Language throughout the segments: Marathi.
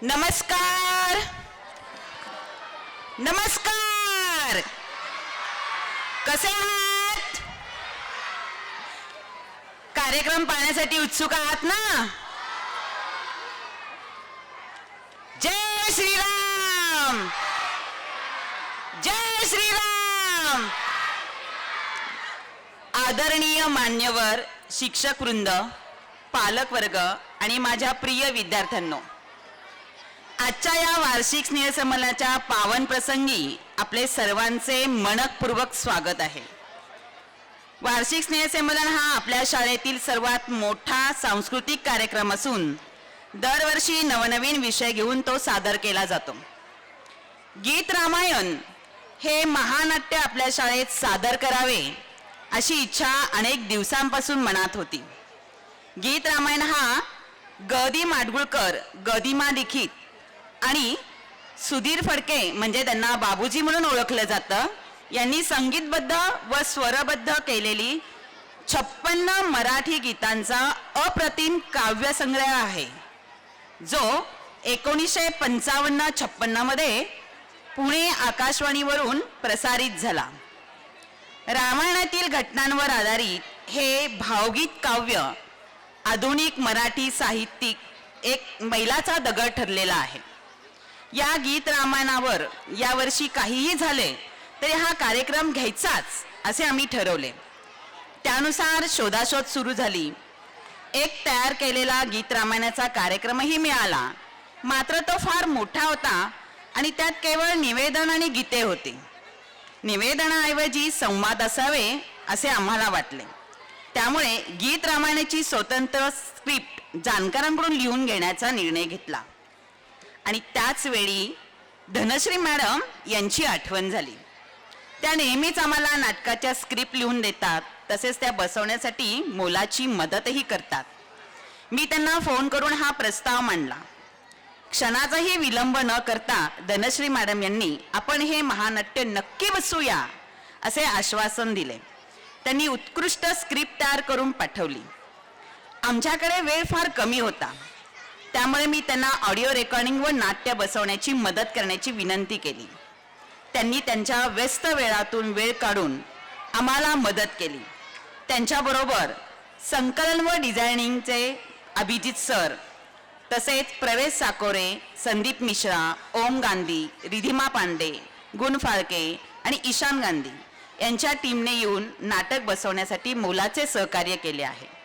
नमस्कार नमस्कार. कसे आहात? कार्यक्रम पाहण्यासाठी उत्सुक आहात ना? जय श्रीराम, जय श्रीराम. आदरणीय मान्यवर शिक्षक वृंद, पालक वर्ग आणि माझ्या प्रिय विद्यार्थ्यांनो, आजच्या या वार्षिक स्नेहसंमेलनाच्या पावन प्रसंगी आपले सर्वांचे मनपूर्वक स्वागत आहे. वार्षिक स्नेहसंमेलन हा आपल्या शाळेतील सर्वात मोठा सांस्कृतिक कार्यक्रम असून दरवर्षी नवनवीन विषय घेऊन तो सादर केला जातो. गीत रामायण हे महानाट्य आपल्या शाळेत सादर करावे अशी इच्छा अनेक दिवसांपासून मनात होती. गीत रामायण हा ग दी माडगुळकर, गदिमा लिखित आणि सुधीर फडके म्हणजे त्यांना बाबूजी म्हणून ओळखलं जातं, यांनी संगीतबद्ध व स्वरबद्ध केलेली 56 मराठी गीतांचा अप्रतिम काव्यसंग्रह आहे, जो 1955-56 मध्ये पुणे आकाशवाणीवरून प्रसारित झाला. रामायणातील घटनांवर आधारित हे भावगीत काव्य आधुनिक मराठी साहित्यिक एक मैलाचा दगड ठरलेला आहे. या गीत रामायणावर यावर्षी काहीही झाले तरी हा कार्यक्रम घ्यायचाच असे आम्ही ठरवले. त्यानुसार शोधाशोध सुरू झाली. एक तयार केलेला गीत रामायणाचा कार्यक्रमही मिळाला, मात्र तो फार मोठा होता आणि त्यात केवळ निवेदन आणि गीते होती. निवेदनाऐवजी संवाद असावे असे आम्हाला वाटले. त्यामुळे गीत रामायणाची स्वतंत्र स्क्रिप्ट जाणकारांकडून लिहून घेण्याचा निर्णय घेतला आणि त्याच वेळी धनश्री मॅडम यांची आठवण झाली. त्या नेहमीच आम्हाला नाटकाच्या स्क्रिप्ट लिहून देतात, तसेच त्या बसवण्यासाठी मोलाची मदतही करतात. मी त्यांना फोन करून हा प्रस्ताव मांडला. क्षणाचाही विलंब न करता धनश्री मॅडम यांनी आपण हे महानाट्य नक्की बसवूया असे आश्वासन दिले. त्यांनी उत्कृष्ट स्क्रिप्ट तयार करून पाठवली. आमच्याकडे वेळ फार कमी होता, त्यामुळे मी त्यांना ऑडिओ रेकॉर्डिंग व नाट्य बसवण्याची मदत करण्याची विनंती केली. त्यांनी त्यांच्या व्यस्त वेळातून वेळ काढून आम्हाला मदत केली. त्यांच्याबरोबर संकलन व डिझायनिंगचे अभिजित सर, तसेच प्रवेश साकोरे, संदीप मिश्रा, ओम गांधी, रिधिमा पांडे, गुण फाळके आणि ईशान गांधी यांच्या टीमने येऊन नाटक बसवण्यासाठी मोलाचे सहकार्य केले आहे.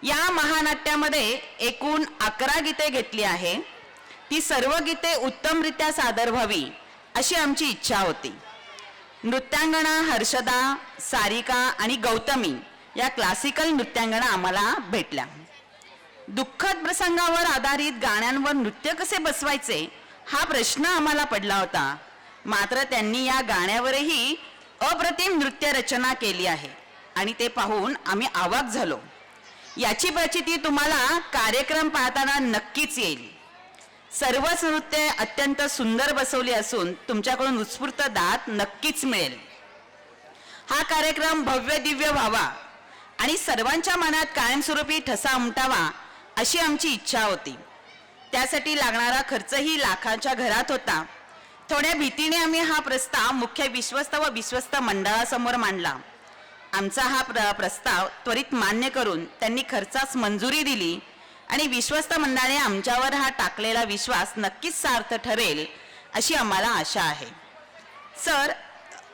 या महानाट्यामध्ये एकूण 11 गीते घेतली आहे. ती सर्व गीते उत्तमरित्या सादर व्हावी अशी आमची इच्छा होती. नृत्यांगना हर्षदा, सारिका आणि गौतमी या क्लासिकल नृत्यांगना आम्हाला भेटल्या. दुःखद प्रसंगावर आधारित गाण्यांवर नृत्य कसे बसवायचे हा प्रश्न आम्हाला पडला होता, मात्र त्यांनी या गाण्यावरही अप्रतिम नृत्य रचना केली आहे आणि ते पाहून आम्ही अवाक झालो. याची प्रचिती तुम्हाला कार्यक्रम पाहताना नक्कीच येईल. सर्वच नृत्य अत्यंत सुंदर बसवली असून तुमच्याकडून उत्स्फूर्त दाद नक्कीच मिळेल. हा कार्यक्रम भव्य दिव्य व्हावा आणि सर्वांच्या मनात कायमस्वरूपी ठसा उमटावा अशी आमची इच्छा होती. त्यासाठी लागणारा खर्चही लाखांच्या घरात होता. थोड्या भीतीने आम्ही हा प्रस्ताव मुख्य विश्वस्त व विश्वस्त मंडळासमोर मांडला. आमचा हा प्रस्ताव त्वरित मान्य करून त्यांनी खर्चास मंजुरी दिली आणि विश्वस्त मंडळाने आमच्यावर हा टाकलेला विश्वास नक्कीच सार्थ ठरेल अशी आम्हाला आशा आहे. सर,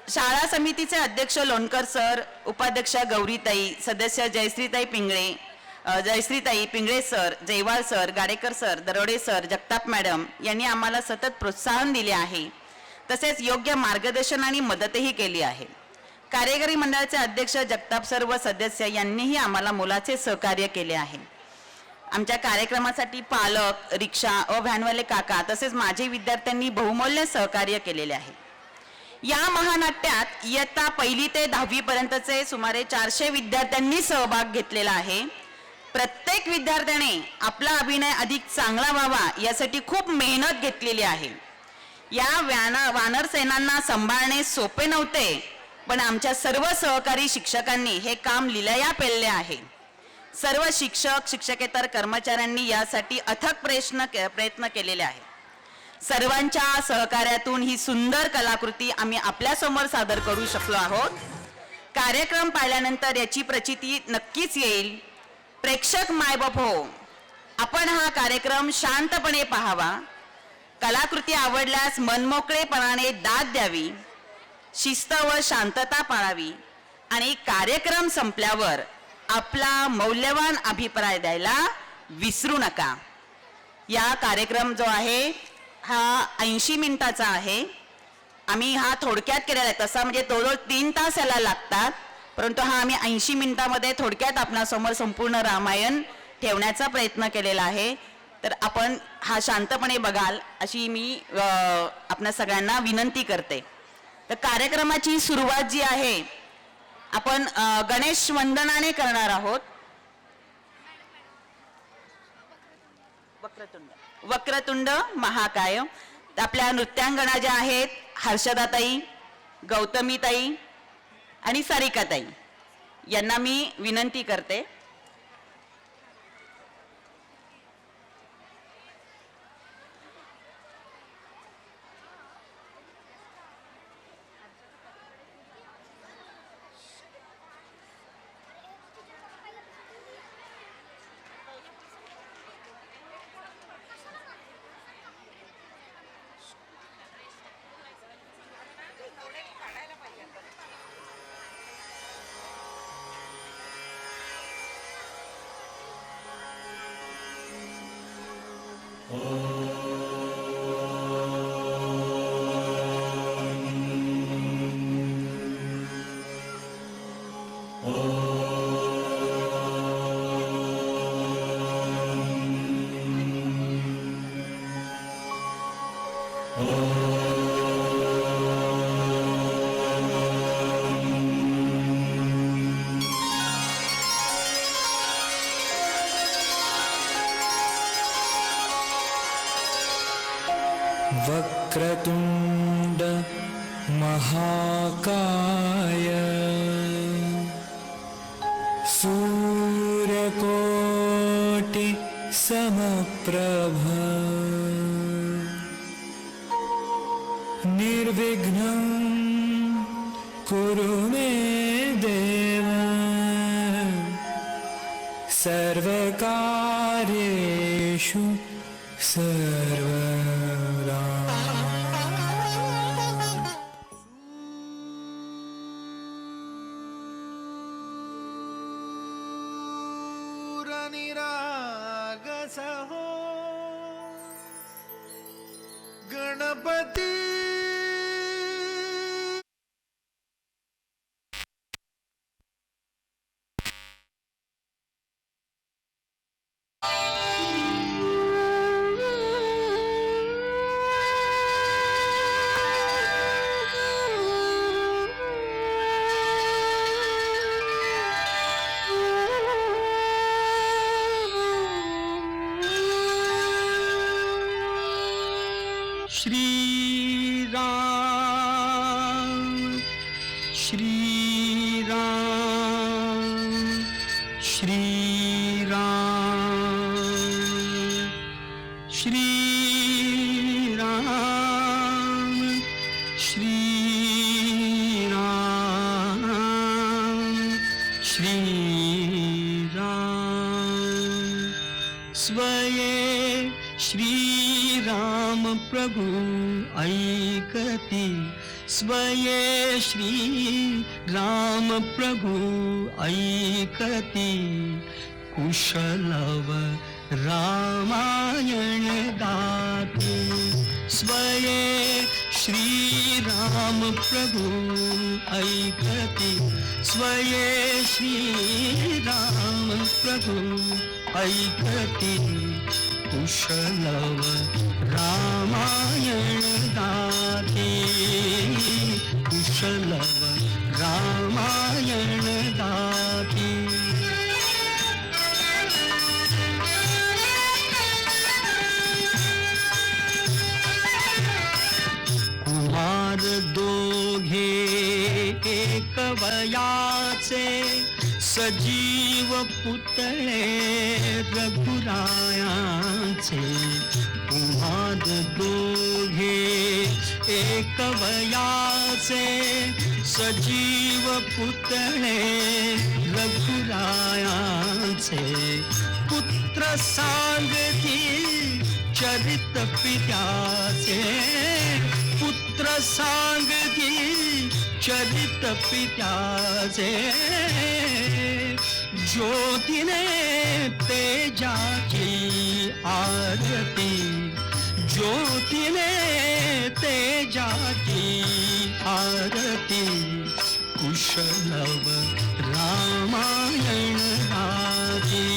शाळा समितीचे अध्यक्ष लोणकर सर, उपाध्यक्ष गौरीताई, सदस्य जयश्रीताई Pingale sir, Jaywal sir, Gadekar sir, Darode sir, Jagtap madam यांनी आम्हाला सतत प्रोत्साहन दिले आहे. तसेच योग्य मार्गदर्शन आणि मदतही केली आहे. कार्यकारी मंडळाचे अध्यक्ष जगताप सर व सदस्य यांनीही आम्हाला मोलाचे सहकार्य केले आहे. आमच्या कार्यक्रमासाठी पालक, रिक्षा व व्हॅनवाले काका तसेच माझे विद्यार्थ्यांनी बहुमूल्य सहकार्य केलेले आहे. या महानाट्यात इयत्ता 1ली ते 10वी पर्यंतचे सुमारे 400 विद्यार्थ्यांनी सहभाग घेतलेला आहे. प्रत्येक विद्यार्थ्याने आपला अभिनय अधिक चांगला व्हावा यासाठी खूप मेहनत घेतलेली आहे. या वानर सेनांना सांभाळणे सोपे नव्हते, पण आमच्या सर्व सहकारी शिक्षकांनी हे काम लिलया पेलले आहे. सर्व शिक्षक शिक्षकेतर कर्मचाऱ्यांनी यासाठी अथक प्रयत्न केलेले आहेत. सर्वांच्या सहकार्यातून ही सुंदर कलाकृती आम्ही आपल्यासमोर सादर करू शकलो आहोत. कार्यक्रम पाहिल्यानंतर याची प्रचिती नक्कीच येईल. प्रेक्षक मायबाप हो, आपण हा कार्यक्रम शांतपणे पाहावा. कलाकृती आवडल्यास मनमोकळेपणाने दाद द्यावी, शिस्त व शांतता पाळावी आणि कार्यक्रम संपल्यावर आपला मौल्यवान अभिप्राय द्यायला विसरू नका. या कार्यक्रम जो आहे हा 80 मिनिटाचा आहे. आम्ही हा थोडक्यात केलेला आहे. तसा म्हणजे जवळजवळ 3 तास याला लागतात, परंतु हा आम्ही 80 मिनिटामध्ये थोडक्यात आपणासमोर संपूर्ण रामायण ठेवण्याचा प्रयत्न केलेला आहे. तर आपण हा शांतपणे बघाल अशी मी आपणा सगळ्यांना विनंती करते. तर कार्यक्रमाची सुरुवात जी आहे आपण गणेश वंदनाने करणार आहोत. वक्रतुंड महाकाय. आपल्या नृत्यांगणा ज्या आहेत हर्षदाताई, गौतमीताई आणि सारिकाताई यांना मी विनंती करते. वक्रतुंड महाकाय सूर्यकोटि समप्रभ निर्विघ्नं कुरु मे देव सर्वकार्येषु सर्वदा. निरागसहो गणपती स्वये श्रीराम प्रभु ऐकती स्वये श्री राम प्रभु ऐकती कुशलव रामायण गाती स्वये श्री राम प्रभु ऐकती स्वये श्री राम प्रभु ऐकती कुशलव रामायण गाती कुशलव रामायण गाती. कुमार दोघे एक वयाचे सजीव पुतळे रघुरायांचे तुम्हाद दोघे एक वयाचे सजीव पुतळे रघुरायांचे पुत्र सांगतील चरित पित्याचे पुत्र सांगतील चरित पित्याचे ज्योतीने तेजाची आरती ज्योतीने तेजाची आरती कुशलव रामायण गाती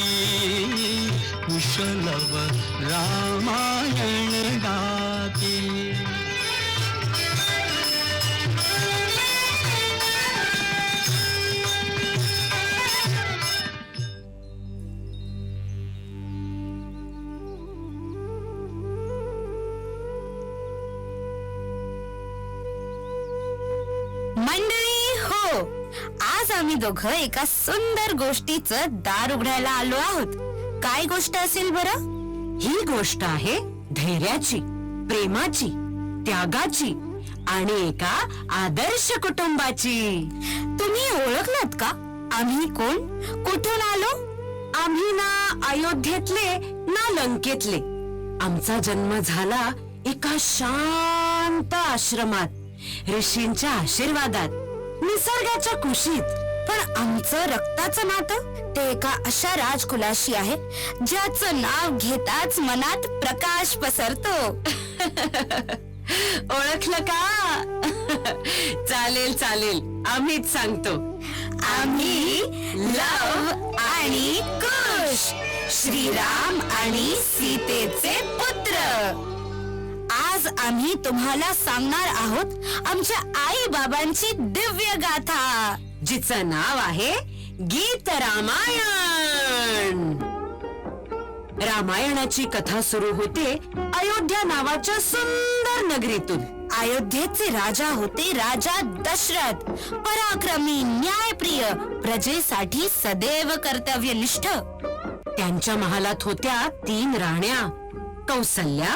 कुशलव रामायण गाती. मंडळी हो, आज आम्ही दोघं एका सुंदर गोष्टीचं दार उघडायला आलो आहोत. काय गोष्ट असेल बरं? ही गोष्ट आहे धैर्याची, प्रेमाची, त्यागाची आणि एका आदर्श कुटुंबाची. तुम्ही ओळखलात का? आम्ही कोण, कुठून आलो? आम्ही ना अयोध्येतले ना लंकेतले. आमचा जन्म झाला एका शांत आश्रमात, ऋषींच्या आशीर्वादात, निसर्गाच्या कुशीत. पण आमचं रक्ताचं नातं ते एका अशा राजकुलाशी आहे ज्याचं नाव घेताच मनात प्रकाश पसरतो. ओळखलं का? चालेल चालेल, आम्हीच सांगतो. आम्ही लव आणि कुश, श्रीराम आणि सीतेचे पुत्र. आज आम्ही तुम्हाला सांगणार आहोत आमच्या आई बाबांची दिव्य गाथा, जिचं नाव आहे गीत रामायण. रामायणाची कथा सुरू होते अयोध्या नावाच्या सुंदर नगरीतून. अयोध्येचे राजा होते राजा दशरथ. पराक्रमी, न्यायप्रिय, प्रजेसाठी सदैव कर्तव्यनिष्ठ. त्यांच्या महालात होत्या 3 राण्या, कौसल्या,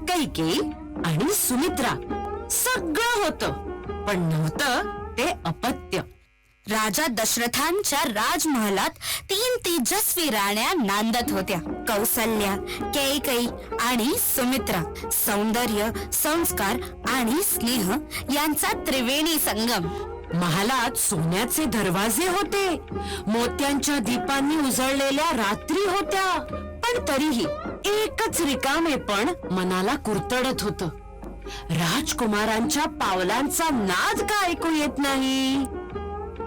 कैकेयी आणि सुमित्रा. सगळं होतं, पण नव्हतं ते अपत्य. राजा दशरथांच्या राजमहालात 3 तेजस्वी राण्या नांदत होत्या. कौसल्या, कैकेयी आणि सुमित्रा. सौंदर्य, संस्कार आणि स्नेह यांचा त्रिवेणी संगम. महालात सोन्याचे दरवाजे होते, मोत्यांच्या दीपांनी उजळलेल्या रात्री होत्या. पण तरीही एकच रिकामेपण मनाला कुरतडत होतं. राजकुमारांच्या पावलांचा नाद का ऐकू येत नाही?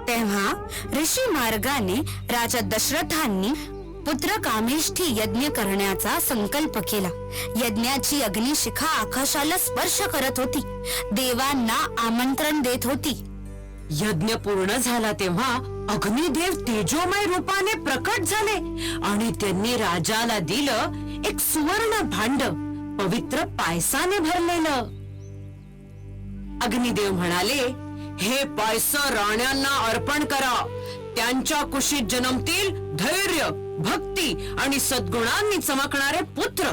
तेव्हा ऋषी मार्गाने राजा दशरथांनी पुत्र कामेष्ठी यज्ञ करण्याचा संकल्प केला. यज्ञाची अग्निशिखा आकाशाला स्पर्श करत होती, देवांना आमंत्रण देत होती. यज्ञ पूर्ण झाला तेव्हा अग्निदेव तेजोमय रूपाने प्रकट झाले आणि त्यांनी राजाला दिलं एक सुवर्ण भांड, पवित्र पायसाने भरलेलं. अग्निदेव म्हणाले, हे पायसं राण्यांना अर्पण करा. त्यांच्या कुशीत जन्मतील धैर्य, भक्ती आणि सद्गुणांनी चमकणारे पुत्र.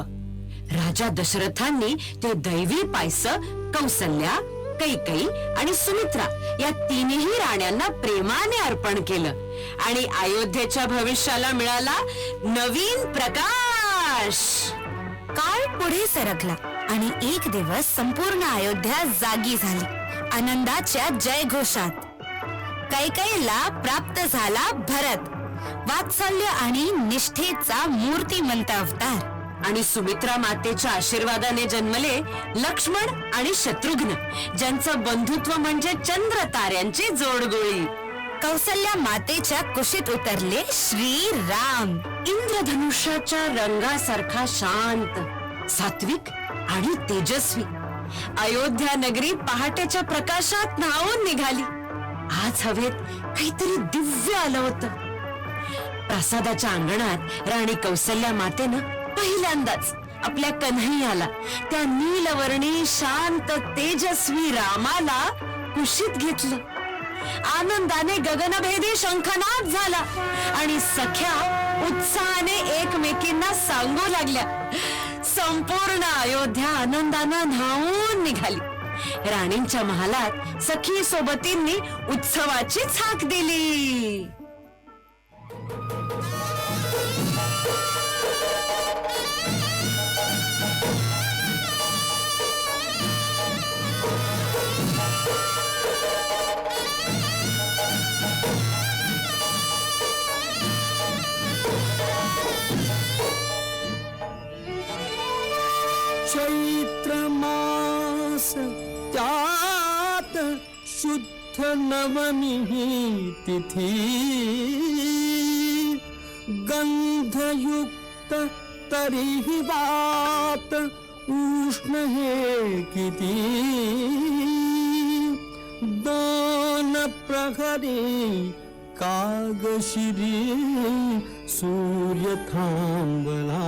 राजा दशरथांनी ते दैवी पायसं कौसल्या, कैकेयी आणि सुमित्रा या 3ही राण्यांना प्रेमाने अर्पण केलं आणि अयोध्येच्या भविष्याला मिळाला नवीन प्रकाश. काळ पुढे सरकला आणि एक दिवस संपूर्ण अयोध्या जागी झाली आनंदाच्या जयघोषात. कैकेयीला प्राप्त झाला भरत, वात्सल्य आणि निष्ठेचा मूर्तिमंत अवतार. आणि सुमित्रा मातेच्या आशीर्वादाने जन्मले लक्ष्मण आणि शत्रुघ्न, ज्यांचं बंधुत्व म्हणजे चंद्र ताऱ्यांची जोडगोळी. कौसल्या मातेच्या कुशीत उतरले श्रीराम. इंद्रधनुष्याच्या रंगासारखा शांत, सात्विक आणि तेजस्वी. अयोध्या नगरी पहाटेच्या प्रकाशात न्हावून निघाली. आज हवेत काहीतरी दिव्य आलं होतं. प्रासादाच्या अंगणात राणी कौसल्या मातेनं पहिल्यांदाच आपल्या कन्हैयाला, त्या नीलवर्णी शांत तेजस्वी रामाला कुशीत घेतलं. आनंदाने गगनभेदी शंखनाद झाला आणि सख्या उत्साहाने एकमेकींना सांगू लागल्या. संपूर्ण अयोध्या आनंदानं न्हावून निघाली. राणींच्या महालात सखी सोबतींनी उत्सवाचीच हाक दिली. चैत्र मास त्यात शुद्ध नवमी तिथी गंधयुक्त तरीही वात उष्ण हे किती दोन प्रहरी कागशिरी सूर्य थांबला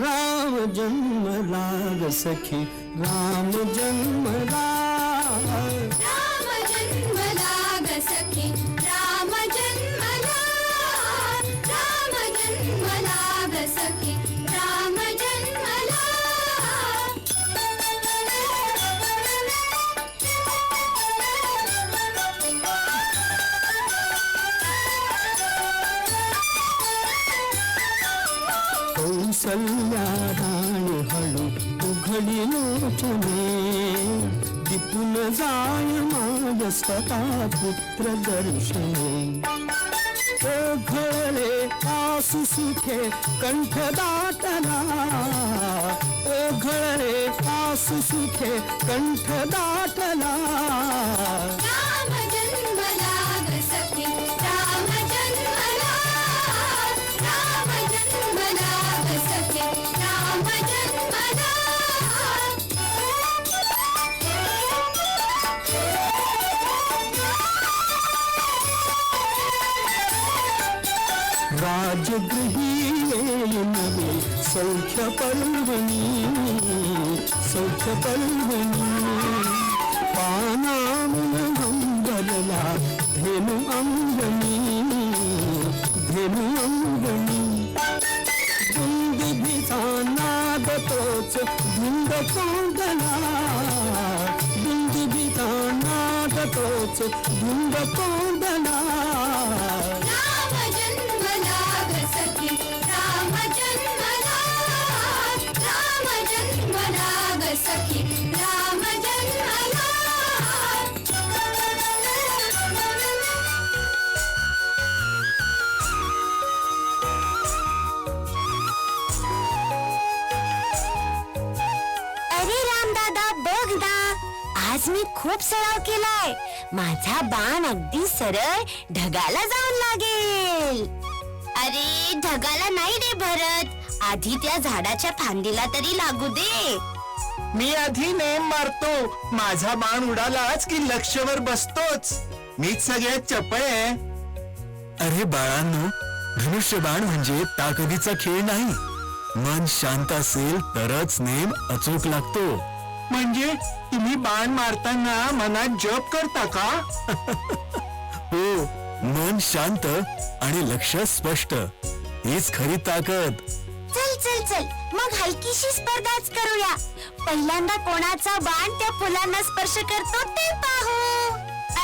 राम जन्मला ग सखी राम जन्मला राम जन्मला ग सखी राम जन्मला राम जन्मला ग सखी राम जन्मला कौसल्या राणी हळू उघडी लोचने दिपून जाय माझ स्वतः पुत्र दर्शने ओघळे आसू सुखे कंठ दाटला ओघळे आसू सुखे कंठ दाटला राम जन्मला ग सखी राम जन्मला राम जन्मला ग सखी राम जन्मला राजगृही नवे सौख्य पर्वणी पानामुन हंबरला धेनु अंगणी दुंदुभीचा नाद तोच धुंद कोंडला दुंदुभीचा नाद तोच धुंद कोंडला राम जन्मला ग सखी राम जन्मला राम जन्मला ग सखी राम जन्मला अरे राम दादा बघ ना आज मी खूप सराव केलाय. माझा बाण अगदी सरळ ढगाला जाऊन लागेल. अरे ढगाला नाही रे भरत, आधी त्या झाडाच्या फांदीला तरी लागू दे. मी आधी नेम मारतो. माझा बाण उडालाच की लक्षवर बसतोच. मीच सगळ्यात चपळ आहे. अरे बाळांनो, धनुष्यबाण म्हणजे ताकदीचा खेळ नाही. मन शांत असेल तरच नेम अचूक लागतो. म्हणजे तुम्ही बाण मारताना मनात जप करता का? हो, मन शांत आणि लक्ष स्पष्ट, हीच खरी ताकद. चल चल चल मग हलकीशी स्पर्धाच करूया. पहिल्यांदा कोणाचा बाण त्या फुलांना स्पर्श करतो ते पाहू.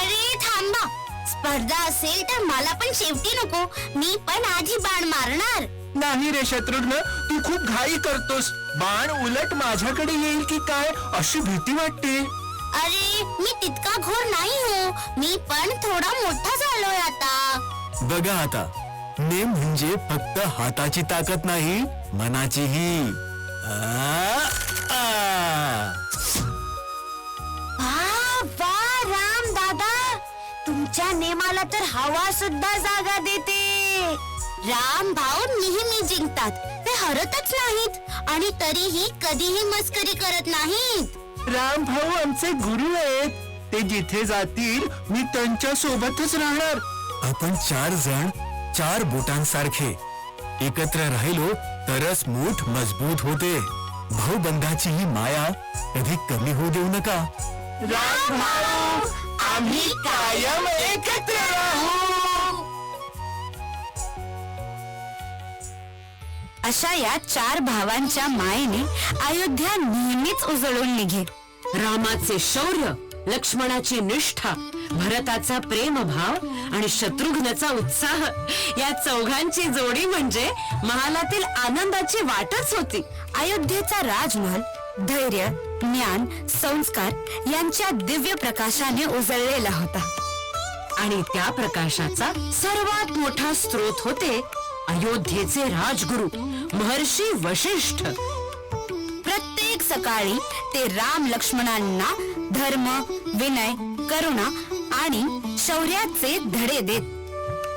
अरे थांबा, स्पर्धा असेल तर मला पण शेवटी नको. मी पण आधी बाण मारणार. नाही रे शत्रुघ्न, तू खूप घाई करतोस. बाण उलट माझ्याकडे येईल की काय अशी भीती वाटते. अरे मी तितका घोर नाही हो. मी पण थोडा मोठा झालोय आता. बघा आता, नेम म्हणजे फक्त हाताची ताकद नाही, मनाचीही. वा राम दादा, तुमच्या नेमाला तर हवा सुद्धा जागा देते. राम भाऊ नेहमी जिंकतात, ते हरतच नाहीत आणि तरीही कधीही मस्करी करत नाहीत. राम भाऊ आमचे गुरु आहेत. ते जिथे जातील मी त्यांच्या सोबतच राहणार. आपण 4 जण 4 बोटांसारखे एकत्र राहिलो तरच मूठ मजबूत होते. भाऊबंधाची ही माया कधी कमी होऊ देऊ नका. आम्ही कायम एकत्र राहू. अशा या 4 भावांच्या मायेने अयोध्या नेहमीच उजळून निघे. रामाचे शौर्य, लक्ष्मणाची निष्ठा, भरताचा प्रेमभाव आणि शत्रुघ्नचा उत्साह या चौघांची जोडी म्हणजे महालातील आनंदाची वाटच होती. अयोध्येचा राजमहल धैर्य, ज्ञान, संस्कार यांच्या दिव्य प्रकाशाने उजळलेला होता. आणि त्या प्रकाशाचा सर्वात मोठा स्रोत होते अयोध्येचे राजगुरु महर्षी वशिष्ठ. प्रत्येक सकाळी ते राम लक्ष्मणांना धर्म, विनय, करुणा आणि शौर्याचे धडे देत.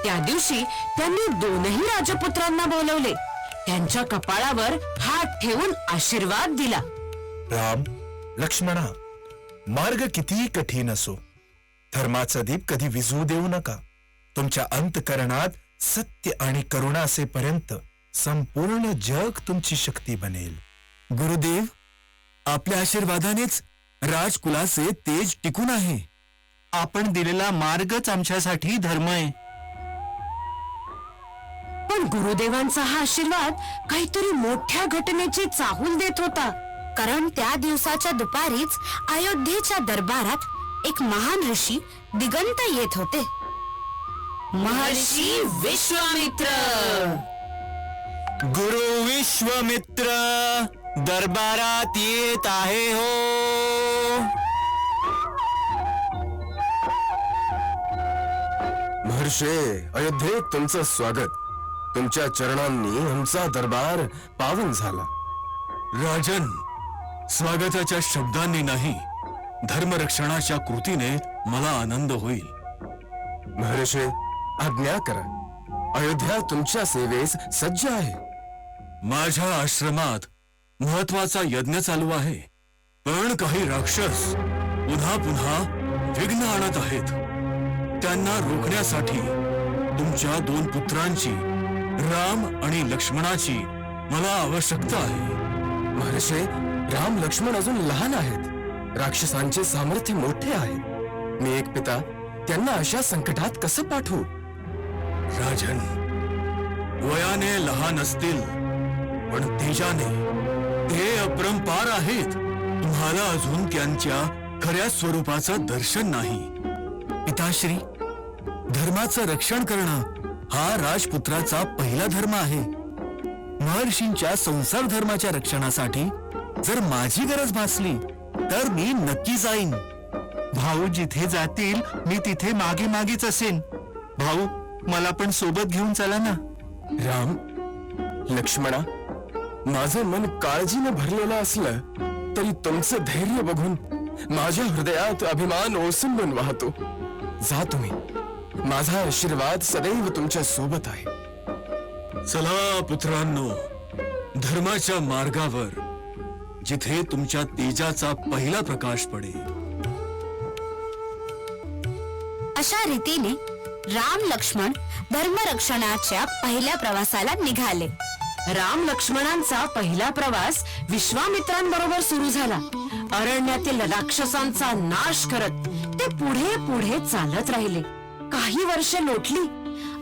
त्या दिवशी त्यांनी दोनही राजपुत्रांना बोलवले. त्यांच्या कपाळावर हात ठेवून आशीर्वाद दिला. राम, लक्ष्मणा, मार्ग कितीही कठीण असो, धर्माचा दीप कधी विझवू देऊ नका. तुमच्या अंतकरणात सत्य आणि करुणा असेपर्यंत संपूर्ण जग तुमची शक्ती बनेल. गुरुदेव, आपल्या आशीर्वादानेच राजकुलाचे तेज टिकून आहे. आपण दिलेला मार्गच आमच्यासाठी धर्म आहे. पण गुरुदेवांचा हा आशीर्वाद काहीतरी मोठ्या घटनेची चाहूल देत होता. कारण त्या दिवसाच्या दुपारीच अयोध्येच्या दरबारात एक महान ऋषी दिगंत येत होते. महर्षी विश्वामित्र. गुरु विश्वामित्र दरबारात येत आहे हो. महर्षे, अयोध्येत तुमचं स्वागत. तुमच्या चरणांनी आमचा दरबार पावन झाला. राजन, स्वागताच्या शब्दांनी नाही, धर्मरक्षणाच्या कृतीने मला आनंद होईल. महर्षे, आज्ञा करा. अयोध्या तुमच्या सेवेस सज्ज आहे. माझ्या आश्रमात महत्वाचा यज्ञ चालू आहे, पण काही राक्षस पुन्हा पुन्हा विघ्न आणत आहेत. त्यांना रोखण्यासाठी तुमच्या 2 पुत्रांची, राम आणि लक्ष्मणाची मला आवश्यकता आहे. महर्षे, राम लक्ष्मण अजून लहान आहेत. राक्षसांचे सामर्थ्य मोठे आहे. मी एक पिता त्यांना अशा संकटात कसं पाठवू? राजन, वयाने लहान असतील, पण तेजाने ते अपरंपार आहेत. तुम्हाला अजून त्यांच्या खऱ्या स्वरूपाचं दर्शन नाही. पिताश्री, धर्माचं रक्षण करणं हा राजपुत्राचा पहिला धर्म आहे. महर्षींच्या संसार धर्माच्या रक्षणासाठी जर माझी गरज भासली तर मी नक्की जाईन. भाऊ जिथे जातील मी तिथे मागे मागेच असेन. भाऊ, मला पण सोबत घेऊन चला ना. राम, लक्ष्मणा, माझं मन काळजीने भरलेलं असलं तरी तुमचं धैर्य बघून माझ्या हृदयात अभिमान ओसंडून वाहतो. जा तुम्ही. माझा आशीर्वाद सदैव तुमच्या सोबत आहे. चला पुत्रांनो, धर्माच्या मार्गावर जिथे तुमच्या तेजाचा पहिला प्रकाश पडेल. अशा रीतीने राम लक्ष्मण धर्मरक्षणाच्या पहिल्या प्रवासाला निघाले. राम लक्ष्मणांचा पहिला प्रवास विश्वामित्रांबरोबर सुरू झाला. अरण्यातील राक्षसांचा नाश करत ते पुढे पुढे चालत राहिले. काही वर्षे लोटली.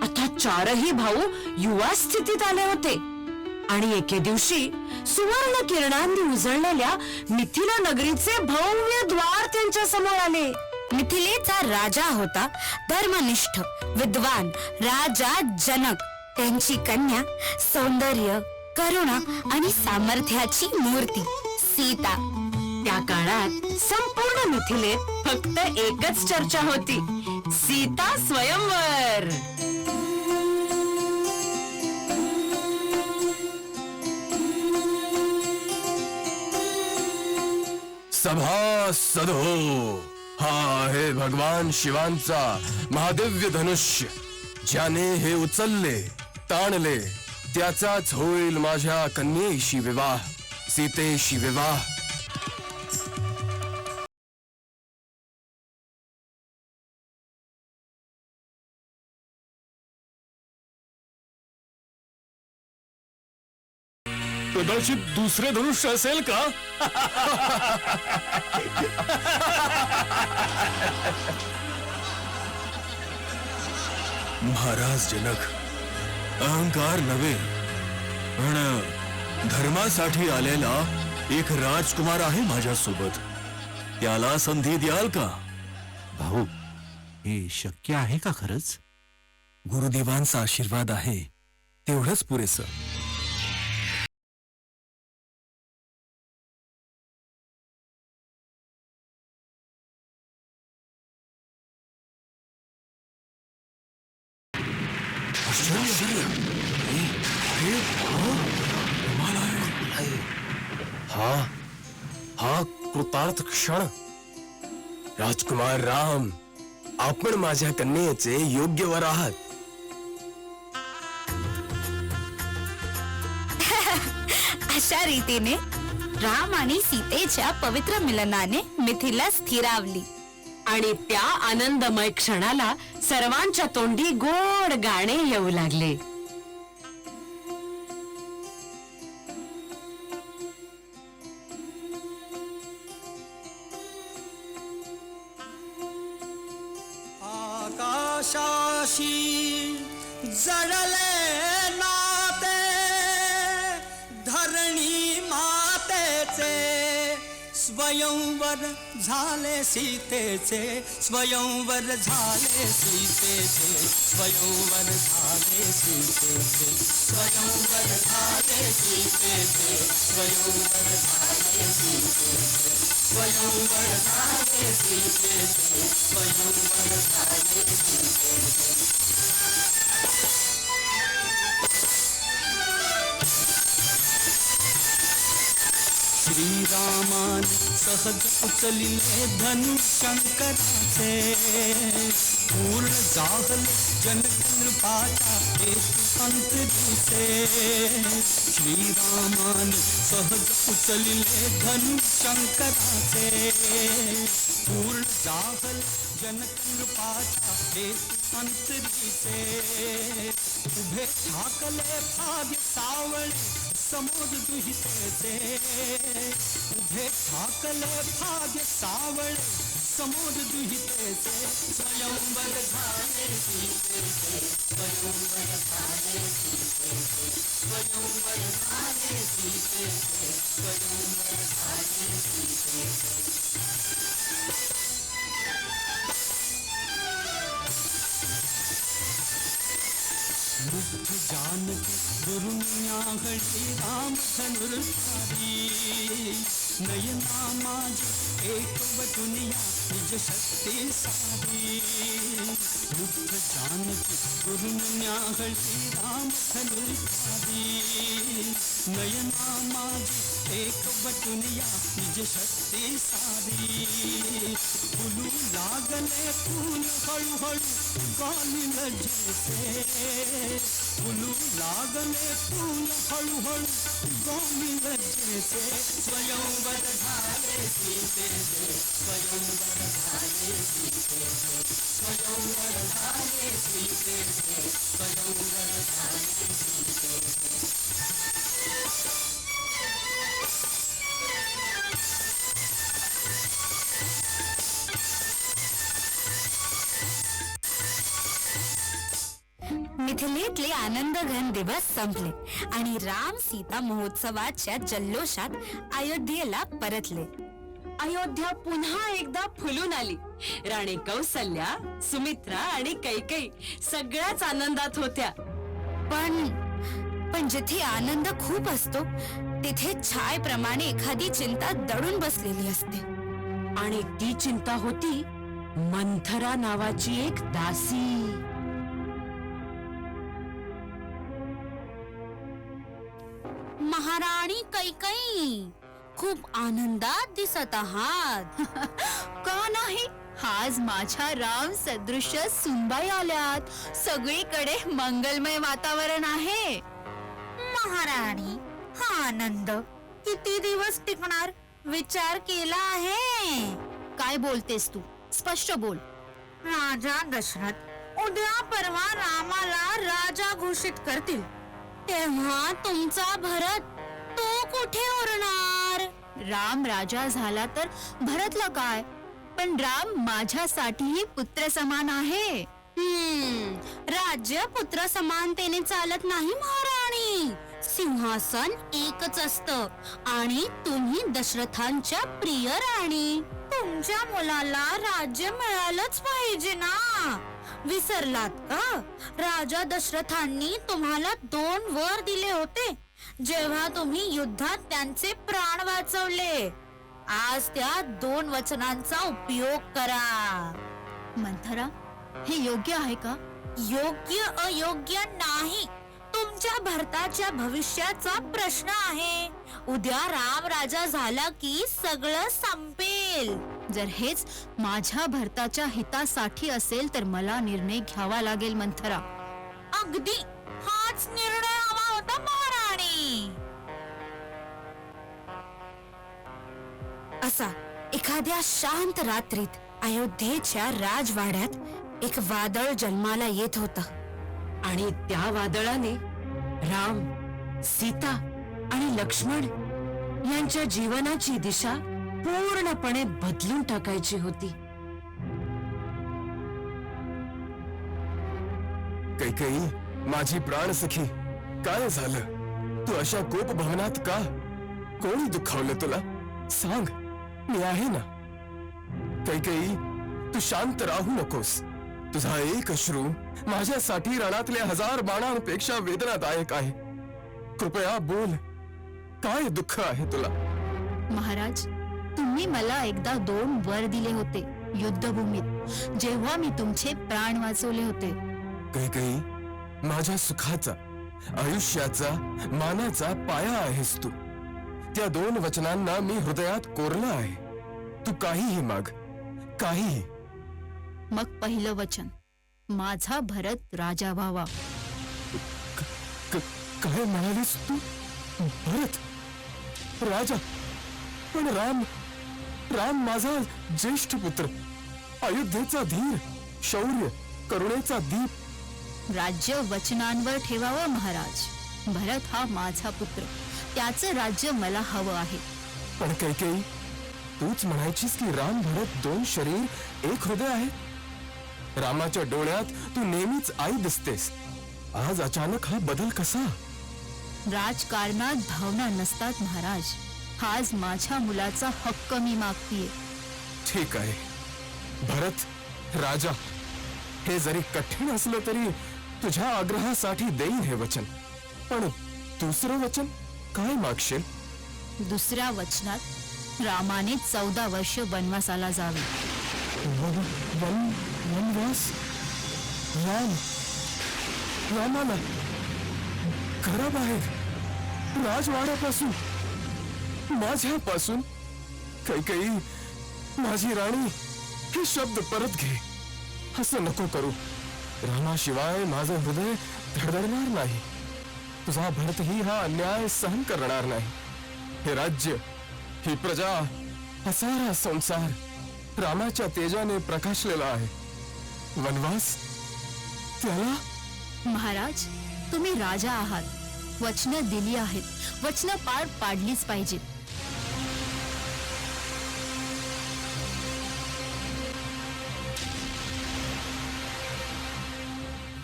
आता 4ही भाऊ युवा स्थितीत आले होते. आणि एके दिवशी सुवर्ण किरणांनी उजळलेल्या मिथिला नगरीचे भव्य द्वार त्यांच्या समोर आले. मिथिलेचा राजा होता धर्मनिष्ठ विद्वान राजा जनक. त्यांची कन्या सौंदर्य, करुणा आणि सामर्थ्याची मूर्ती सीता. त्या काळात संपूर्ण मिथिलेत फक्त एकच चर्चा होती, सीता स्वयंवर. सभासदो, हा आहे भगवान शिवांचा महादिव्य धनुष्य. ज्याने हे उचलले, ताणले, त्याचाच होईल माझ्या कन्येशी विवाह, सीतेशी विवाह. कदाचित दुसरे धनुष्य असेल का? महाराज जनक, अहंकार नव्हे पण धर्मासाठी आलेला एक राजकुमार आहे माझ्यासोबत. त्याला संधी द्याल का? भाऊ, हे शक्य आहे का खरंच? गुरुदेवांचा आशीर्वाद आहे, तेवढंच पुरेसं. हा कृतार्थ क्षण. राजकुमार राम, आपण माझ्या कन्येचे योग्य वर आहात. अशा रीतीने राम आणि सीतेच्या पवित्र मिलनाने मिथिला स्थिरावली. आणि त्या आनंदमय क्षणाला सर्वांच्या तोंडी गोड गाणे येऊ लागले. आकाशाशी जडले नाते धरणी मातेचे स्वयंवर झाले सीतेचे स्वयंवर झाले सीतेचे स्वयंवर झाले सीतेचे स्वयंवर झाले सीतेचे स्वयंवर झाले सीतेचे स्वयंवर झाले सीतेचे स्वयंवर झाले सीतेचे. श्रीरामाने सहज उचलिले धनु शंकराचे पूर्ण जाहले जनकृपाचा हेतू अंतरीचे. श्रीरामाने सहज उचलिले धनु शंकराचे पूर्ण जाहले जनकृपाचा हेतू अंतरीचे. उभे ठाकले भाग्य सावळे समोर दुहितेचे उभे ठाकले भाग्य सावळे समोर दुहितेचे स्वयंवर झाले सीतेचे स्वयंवर झाले सीतेचे स्वयंवर झाले सीतेचे स्वयंवर झाले सीतेचे. मुग्ध जानकी दुर्नियाहळी राम धनुर्धारी नयना माझी एक वटुनिया निज शक्ती सारी. मुग्ध जानकी दुर्नियाहळी राम धनुर्धारी नयना माझी एक वटुनिया निज शक्ती सारी. फुलू लागले फूल हळूहळू गाली लज्जेचे फुलू लागले फूल हळूहळू गाली लज्जेचे स्वयंवर झाले सीतेचे स्वयंवर झाले सीतेचे स्वयंवर झाले सीतेचे स्वयंवर झाले सीतेचे. मिथिलेतले आनंदघन दिवस संपले आणि राम सीता महोत्सवाच्या जल्लोषात अयोध्येला परतले. अयोध्या पुन्हा एकदा फुलून आली. राणी कौसल्या, सुमित्रा आणि कैकेयी सगळ्याच आनंदात होत्या. पण जिथे आनंद खूप असतो तिथे छायेप्रमाणे एखादी चिंता दडून बसलेली असते. आणि ती चिंता होती मंथरा नावाची एक दासी. महाराणी कैकेयी, खूप आनंदात दिसत आहात. का नाही? आज माझ्या राम सदृश्य सुनबाई आल्यात. सगळीकडे मंगलमय वातावरण आहे. महाराणी, हा आनंद किती दिवस टिकणार विचार केला आहे? काय बोलतेस तू? स्पष्ट बोल. राजा दशरथ उद्या परवा रामाला राजा घोषित करतील. तेव्हा तुमचा भरत तो कुठे उरणार? राम राजा झाला तर भरतला काय, पण राम माझ्यासाठीही पुत्र समान आहे. राज्य पुत्र समानतेने चालत नाही महाराणी. सिंहासन एकच असतं आणि तुम्ही दशरथांच्या प्रिय राणी. तुमच्या मुलाला राज्य मिळालंच पाहिजे ना. विसरलात का? राजा दशरथांनी तुम्हाला 2 वर दिले होते जेव्हा तुम्ही युद्धात त्यांचे प्राण वाचवले. आज त्या 2 वचनांचा उपयोग करा. मंथरा, हे योग्य आहे का? योग्य अयोग्य नाही, तुमच्या भरताच्या भविष्याचा प्रश्न आहे. उद्या राम राजा झाला की सगळं संपेल. जर हेच माझ्या भरताच्या हितासाठी असेल तर मला निर्णय घ्यावा लागेल मंथरा. अगदी हाच निर्णय हवा होता महाराणी. असा एखाद्या शांत रात्रीत अयोध्येच्या राजवाड्यात एक वादळ जन्माला येत होता. आणि त्या वादळाने राम, सीता आणि लक्ष्मण यांच्या जीवनाची दिशा पूर्णपणे बदलून टाकायची होती. कैकेयी, माझी प्राण सखी, काय झालं? तू अशा कोप भवनात का? कोणी दुखावलं तुला? सांग, मी आहे ना. कैकेयी, तू शांत राहू नकोस. तुझा एक अश्रू माझ्यासाठी रणातल्या 1000 बाणांपेक्षा वेदनादायक आहे. कृपया बोल, काय दुःख आहे तुला? महाराज, तुम्ही मला एकदा 2 वर दिले होते युद्धभूमीत, जेव्हा मी तुमचे प्राण वाचवले होते. कैकेयी, माझ्या सुखाचा, आयुष्याचा, मानाचा पाया आहेस तू. त्या 2 वचनांना मी हृदयात कोरलं आहे. तू काहीही माग, काहीही. मग पहिलं वचन, माझा भरत राजा व्हावा. काय म्हणालीस तू? भरत राजा? पण राम माझा ज्येष्ठ पुत्र, अयोध्येचा धीर, शौर्य, करुणेचा दीप. राज्य वचनांवर ठेवावं महाराज. भरत हा माझा पुत्र, त्याचं राज्य मला हवं आहे. पण कैकेयी, तूच म्हणायचीस की राम भरत 2 शरीर, 1 हृदय आहे. रामाच्या डोळ्यात तू नेहमीच आई दिसतेस. आज अचानक हा बदल कसा? राजकारणात भावना नसतात महाराज. आज माझ्या मुलाचा हक्क मी मागतीये. ठीक आहे भरत राजा, हे जरी कठीण असलं तरी तुझ्या आग्रहासाठी देईन हे वचन. पण दुसरं वचन काय मागशील? दुसऱ्या वचनात रामाने 14 वर्ष वनवासाला जावे. वनवास? रामाला घराबाहेर, राजवाड्यापासून, माझ्यापासून? कैकेयी, माझी राणी, हे शब्द परत घे. असं नको करू. रामाशिवाय माझं हृदय धडधडणार नाही. तुझा भरतही हा अन्याय सहन करणार नाही. हे राज्य, ही प्रजा, हा सारा संसार रामाच्या तेजाने प्रकाशलेला आहे. वनवास, त्याला? महाराज, तुम्ही राजा आहात. वचनं दिली आहेत, वचनं पार पाडलीच पाहिजेत.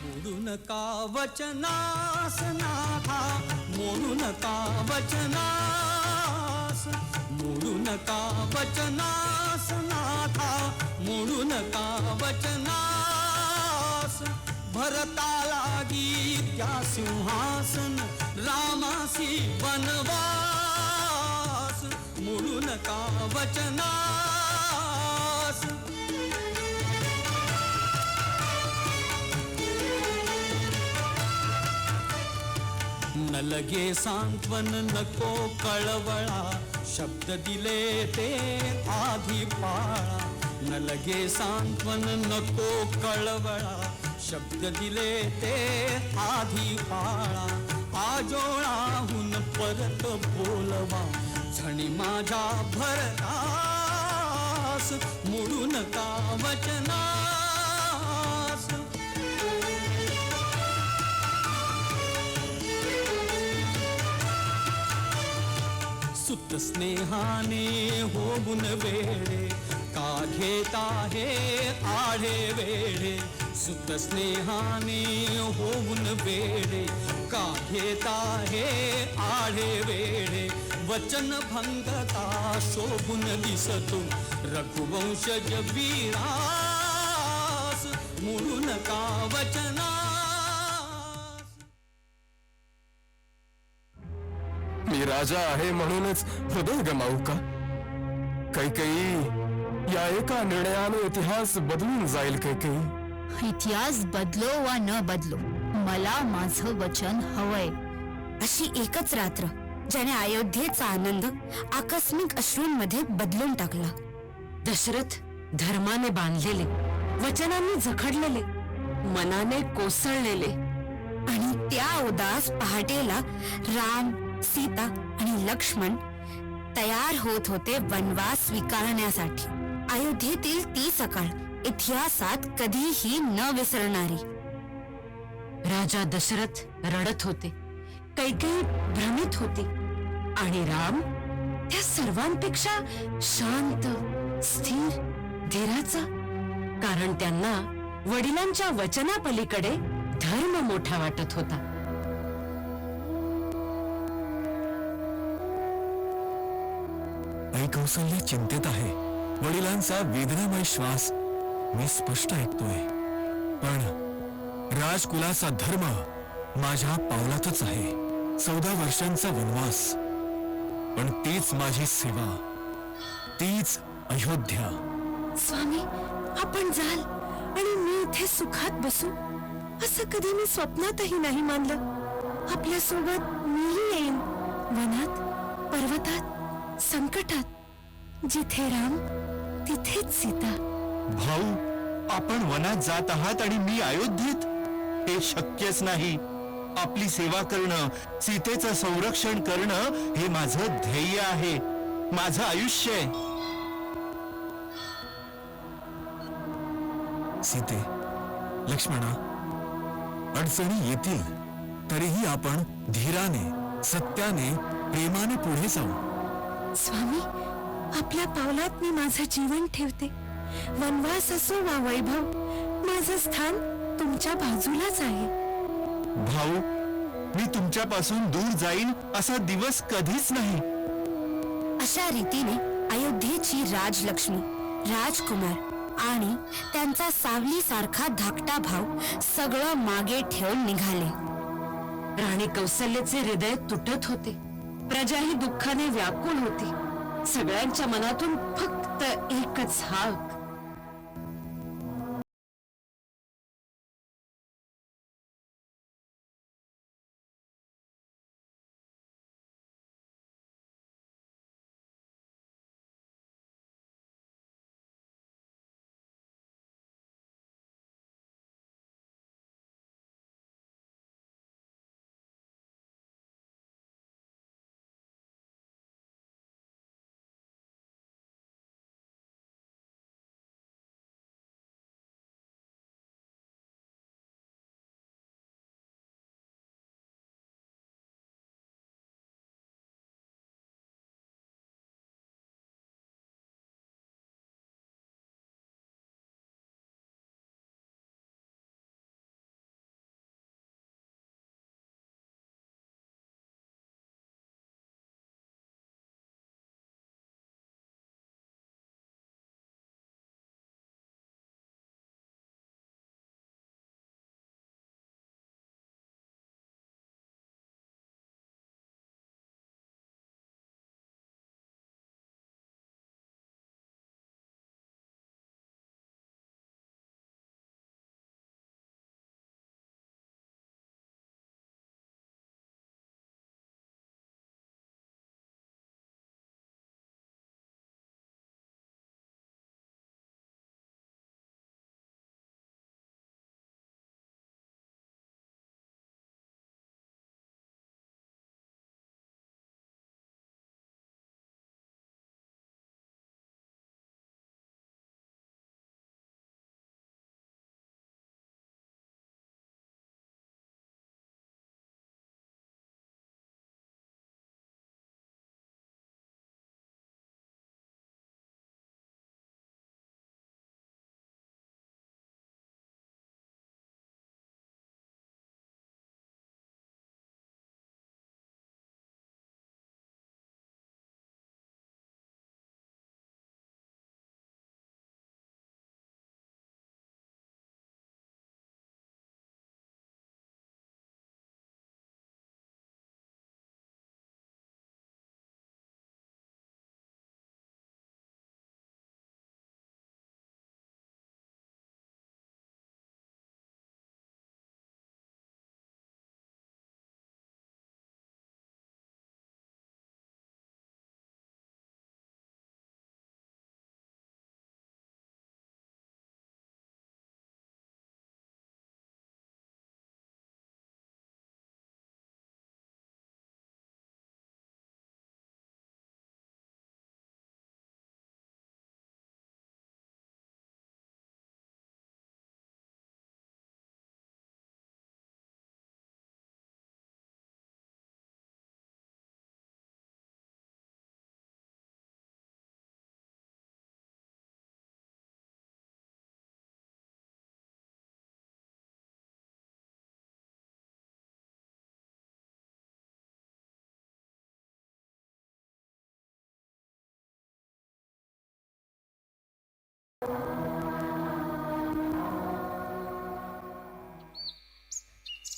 मोडू नका वचनास नाथा, मोडू नका वचनास, मोडू नका वचनास नाथा, मोडू नका वचनास. भरताला त्या सिंहासन, रामासी वनवास. मोडू नका वचनास. न लगे सांत्वन नको कळवळा, शब्द दिले ते आधी पाळा. न लगे सांत्वन नको कळवळा, शब्द दिले ते आधी पाळा. आजोळाहून परत बोलवा, झणी माझ्या भरतास. मोडू नका वचनास. सुत स्नेहाने होऊन वेडे का घेत आहे आढे वेडे सुत स्नेहाने होऊन वेडे का घेत आहे आढे वेडे वचन भंगता शोभून दिसतो रघुवंशज वीरास मोडू नका वचनास. मी राजा आहे म्हणूनच हृदय गमावू का? कैकेयी, या एका निर्णयाने इतिहास बदलून जाईल कैकेयी. इतिहास बदलो वा न बदलो, मला माझं वचन हवंय. अशी एकच रात्र ज्याने अयोध्येचा आनंद आकस्मिक अश्रूंमध्ये बदलून टाकला. दशरथ धर्माने बांधलेले, वचनांनी जखडलेले, मनाने कोसळलेले, आणि त्या उदास पहाटेला राम, सीता आणि लक्ष्मण तयार होत होते वनवास स्वीकारण्यासाठी. अयोध्येतील ती सकाळ इतिहासात कधीही न विसरणारी. राजा दशरथ रडत होते, कैकेयी भ्रमित होती आणि राम त्या सर्वांपेक्षा शांत, स्थिर, धीराचा. कारण त्यांना वडिलांच्या वचनापलीकडे धर्म मोठा वाटत होता. आई कौसल्य चिंतेत आहे. वडिलांचा वेदनामय श्वास मी स्पष्ट ऐकतोय. पण राजकुलाचा धर्म माझ्या पावलातच आहे. 14 वर्षांचा वनवास, पण तीच माझी सेवा, तीच अयोध्या. स्वामी, आपण जाल आणि मी इथे सुखात बसू असं कधी मी स्वप्नातही नाही मानलं. आपल्या सोबत मीही येईन, वनात, पर्वतात, संकटात. जिथे राम तिथेच सीता. भाऊ, आपण वनात जात आहात आणि मी अयोध्येत? हे शक्यच नाही. आपली सेवा करणं, सीतेचं संरक्षण करणं हे माझं ध्येय आहे, माझं आयुष्य आहे. सीते, लक्ष्मणा, अडचणी येतील तरीही आपण धीराने, सत्याने, प्रेमाने पुढे जाऊ. स्वामी, आपल्या पावलात मी माझं जीवन ठेवते. वनवास असो वा वैभव, माझं स्थान तुमच्या बाजूलाच आहे. भाऊ, मी तुमच्यापासून दूर जाईन असा दिवस कधीच नाही. अशा रीतीने अयोध्येची राजलक्ष्मी, राजकुमार आणि त्यांचा सावलीसारखा धाकटा भाऊ सगळं मागे ठेवून निघाले. राणी कौसल्यचे हृदय तुटत होते. प्रजाही दुःखाने व्याकुळ होती. सगळ्यांच्या मनातून फक्त एकच हाक,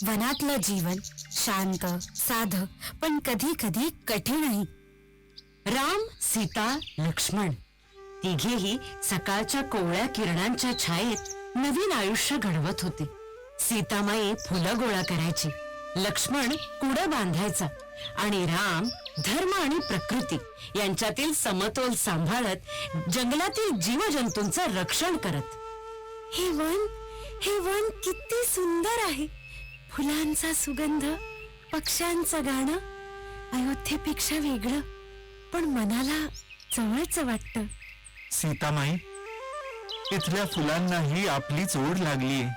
वनातलं जीवन शांत साध पण कधी कधी कठीणही. राम, सीता, लक्ष्मण तिघेही सकाळच्या कोवळ्या किरणांच्या छायेत नवीन आयुष्य घडवत होते. सीतामाई फुलं गोळा करायची, लक्ष्मण कुडं बांधायचा आणि राम धर्म आणि प्रकृती यांच्यातील समतोल सांभाळत जंगलातील जीवजंतूंचं रक्षण करत. हे वन किती सुंदर आहे. फुलांचा सुगंध, पक्ष्यांचं गाणं, अयोध्येपेक्षा वेगळं पण मनाला जवळच वाटतं. सीतामाई, इथल्या फुलांनाही आपलीच ओढ लागलीये.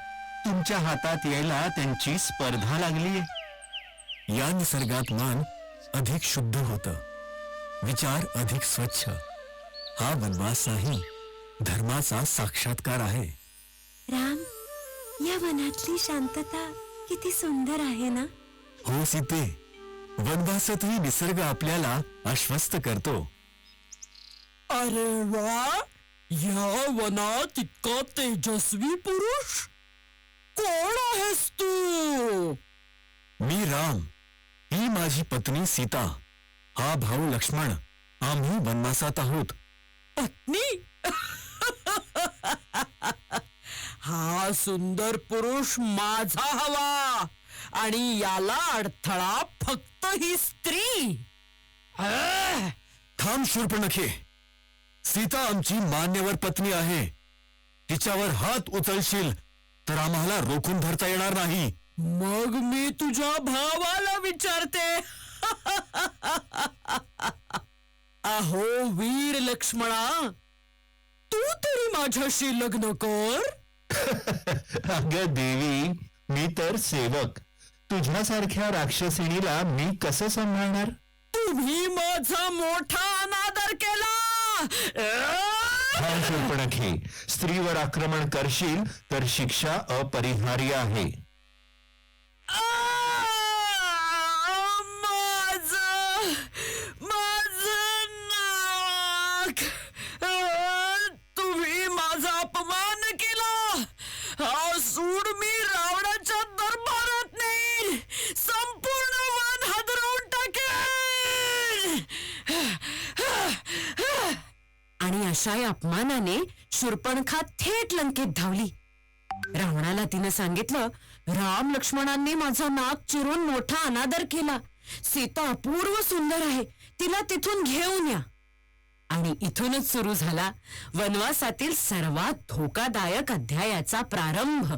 तुमच्या हातात यायला त्यांची स्पर्धा लागलीये. या निसर्गात मन अधिक शुद्ध होतं, विचार अधिक स्वच्छ. हा वनवास नाही, धर्माचा साक्षात्कार आहे. राम, या वनातली शांतता किती सुंदर आहे ना. हो सीते, वनवासातही निसर्ग आपल्याला आश्वस्त करतो. अरे वा, या वनात इतका तेजस्वी पुरुष कोण आहेस तू? मी राम, ही माझी पत्नी सीता, हा भाऊ लक्ष्मण. आम्ही वनवासात आहोत. पत्नी? हा सुंदर पुरुष माझा हवा आणि याला अडथळा फक्त ही स्त्री. थांब शूर्पणखे, सीता आमची मान्यवर पत्नी आहे. तिच्यावर हात उचलशील तर आम्हाला रोखून धरता येणार नाही. मग मी तुझ्या भावाला विचारते. अहो वीर लक्ष्मणा, तू तरी माझ्याशी लग्न कर. अगं देवी, मी तर सेवक. तुझ्यासारख्या राक्षसिणीला मी कसं सांभाळणार? तुम्ही माझा मोठा अनादर केला. शूर्पणखे, स्त्रीवर आक्रमण करशील तर शिक्षा अपरिहार्य आहे. माझं नाक. तुम्ही माझा अपमान केला. हा सूड मी रावणाच्या दरबारात नेईन. संपूर्ण वन हादरवून टाकेन. आणि अशा या अपमानाने शूर्पणखा थेट लंकेत धावली. रावणाला तिनं सांगितलं, राम लक्ष्मणांनी माझा नाक चिरून मोठा अनादर केला. सीता अपूर्व सुंदर आहे, तिला तिथून घेऊन या. आणि इथूनच सुरू झाला वनवासातील सर्वात धोकादायक अध्यायाचा प्रारंभ.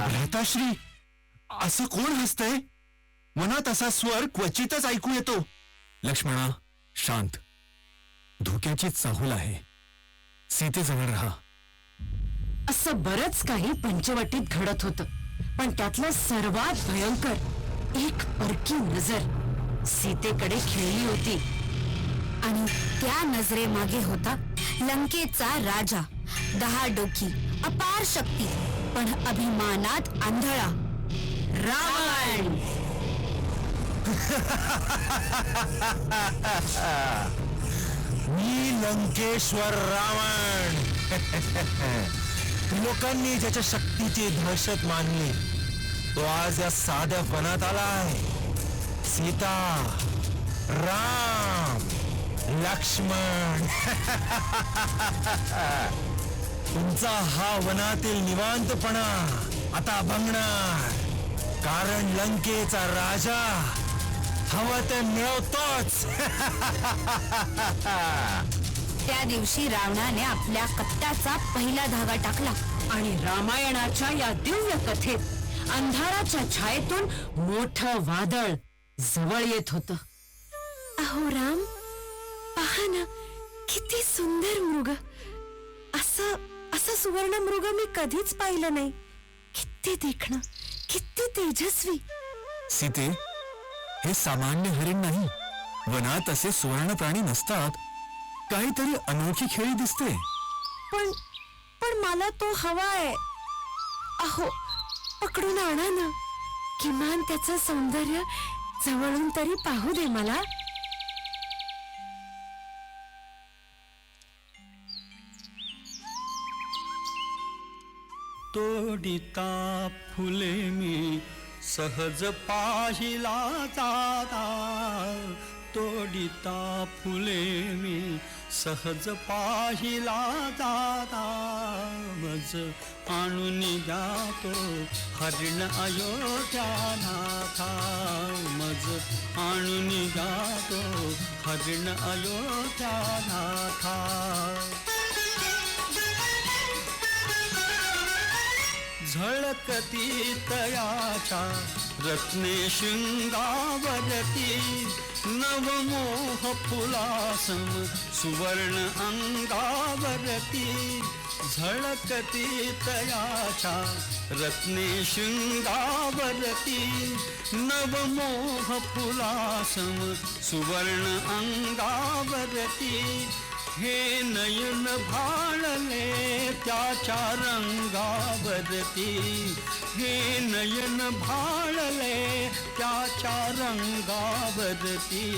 भ्राताश्री, असं कोण हसतंय? मनात असा स्वर क्वचितच ऐकू येतो. लक्ष्मणा, शांत. धोक्याची चाहूल आहे. सीतेजवळ राहा. असं बरंच काही पंचवटीत घडत होतं, पण त्यातलं सर्वात भयंकर एक परकी नजर सीतेकडे खेळली होती. आणि त्या नजरेमागे होता लंकेचा राजा, 10 डोकी, अपार शक्ती, पण अभिमानात आंधळा रावण. मी लंकेश्वर रावण. लोकांनी ज्याच्या शक्तीची दहशत मानली तो आज या साध्या वनात आलाय. सीता, राम, लक्ष्मण. तुमचा हा वनातील निवांतपणा आता भंगणार, कारण लंकेचा राजा हवं ते मिळवतोच. त्या दिवशी रावणाने आपल्या कट्ट्याचा पहिला धागा टाकला आणि रामायणाच्या या दिव्य कथेत अंधाराच्या छायेतून मोठं वादळ जवळ येत होतं. अहो राम, पहा ना, किती सुंदर मृग. असं सुवर्ण मृग मी कधीच पाहिलं नाही. किती देखणं, किती तेजस्वी. सीते, हे सामान्य हरिण नाही. वनात असे सुवर्ण प्राणी नसतात. काहीतरी अनोखी खेळी दिसते. पण मला तो हवाय. अहो, पकडून आणा ना. किमान त्याचं सौंदर्य जवळून तरी पाहू दे मला. तोडिता फुले मी सहज पाहिला जाता. तोडिता फुले मी सहज पाहिला जाता. मज आणून जातो हरिण अयोध्यानाथा. मज आणून जातो हरिण अयोध्यानाथा. झळकती तयाच्या रत्ने शृंगावरती. नवमोह फुलासम सुवर्ण अंगावरती. झळकती तयाच्या रत्ने शृंगावरती. नवमोह फुलासम सुवर्ण अंगावरती. हे नयन भाळले त्याच्या रंगावरती. हे नयन भाळले त्याच्या रंगावरती.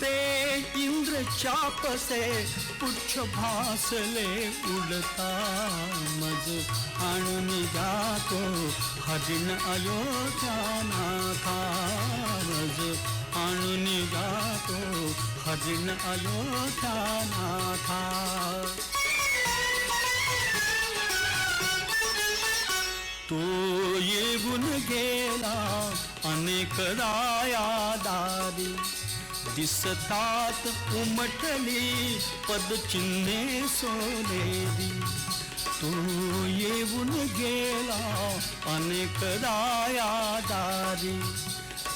ते इंद्र चापसे पुच्छ भासले उडता. मज आणून जातो हरिण अयोध्यानाथा. मज आणून जातो हरिण अयोध्यानाथा. तो येऊन गेला अनेकदा या दारी. दिसतात उमटली पदचिन्हे सोनेरी. तो येऊन गेला अनेकदा या दारी.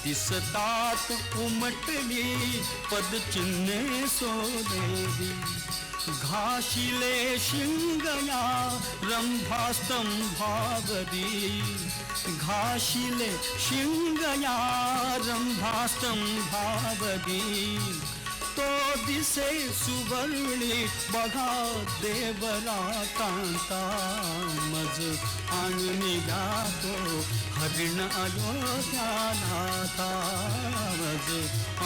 दिसतात उमटली पदचिन्हे सोनेरी. घाशिले शिंगया रंभास्तंभावरी. घाशिले शिंगया रंभास्तंभावरी. तो दिसे सुवर्णी बघा देवरा कांता. मज आणून जातो हरिण अयोध्यानाथा. मज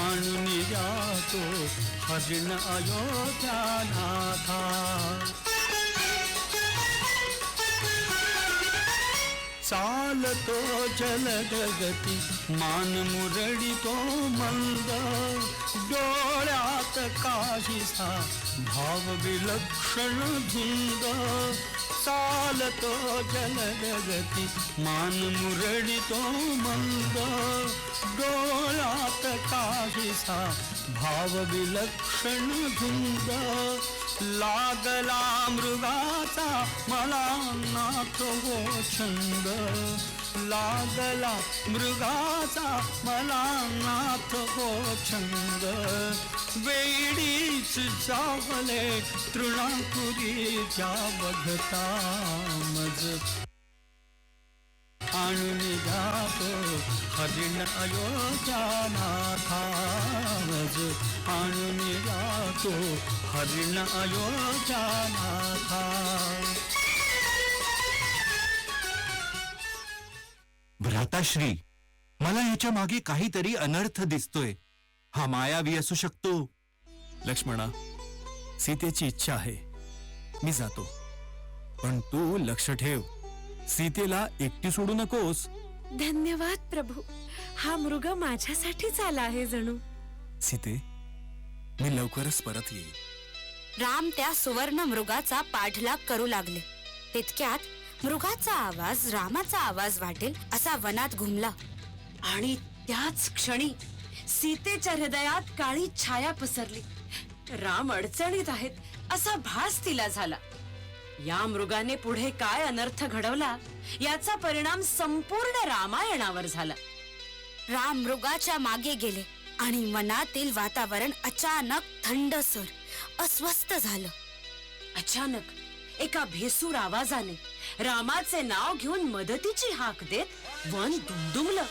आणून जातो हरिण अयोध्यानाथा. चालतो जलदगती मान मुरडितो मंद. डोळ्यात काहीसा भाव विलक्षण धुंद. चालतो जलदगती मान मुरडितो मंद. डोळ्यात काहीसा भाव विलक्षण धुंद. लागला मृगाचा मला नाथ हो छंद. लागला मृगाचा मला नाथ हो छंद. वेडीच जावले तृणापुरीच्या बघता. मज आणून जातो हरिण अयोध्यानाथा. मज आणून जातो हरिण अयोध्यानाथा. भ्राताश्री, मला ह्याच्या मागे काहीतरी अनर्थ दिसतोय. हा मायावी असू शकतो. लक्ष्मणा, सीतेची इच्छा आहे, मी जातो. पण तू लक्ष ठेव, सीतेला एकटी सोडू नकोस. धन्यवाद प्रभू. हा मृग माझ्यासाठीच आला आहे जणू. सीते, मी लवकरच परत येईन. राम त्या सुवर्ण मृगाचा पाठलाग करू लागले. तितक्यात मृगाचा आवाज रामाचा आवाज वाटेल असा वनात घुमला. आणि त्याच क्षणी सीतेच्या हृदयात काळी छाया पसरली. राम अडचणीत आहेत असा भास तिला झाला. या मृगाने पुढे काय अनर्थ घडवला याचा परिणाम संपूर्ण रामायणावर झाला. राम मृगाच्या मागे गेले आणि वनातील वातावरण अचानक थंडसर अस्वस्थ झालं. अचानक एका भेसूर आवाजाने रामाचे नाव घेऊन मदतीची हाक देत वन दुमदुमलं.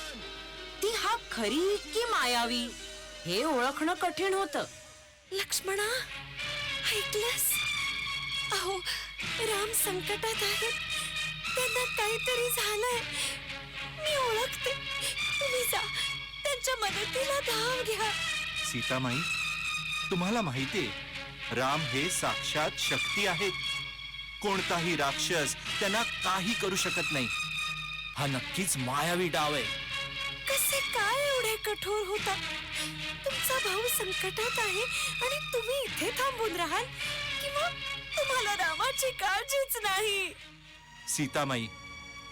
ती हाक खरी की मायावी हे ओळखणं कठीण होतं. लक्ष्मणा, ऐकलंस? अहो, राम संकटात आहेत. त्यांना काहीतरी झालंय. मी ओळखते. तुम्ही जा, त्यांच्या मदतीला धाव घ्या. सीतामाई, तुम्हाला माहितीये, राम हे साक्षात शक्ती आहेत. कोणताही राक्षस त्यांना काही करू शकत नाही. हा नक्कीच मायावी डाव आहे. कसे काय एवढे कठोर होता? तुमचा भाऊ संकटात आहे आणि तुम्ही इथे थांबून राहाल, किंवा तुम्हाला रामाची काळजीच नाही? सीतामाई,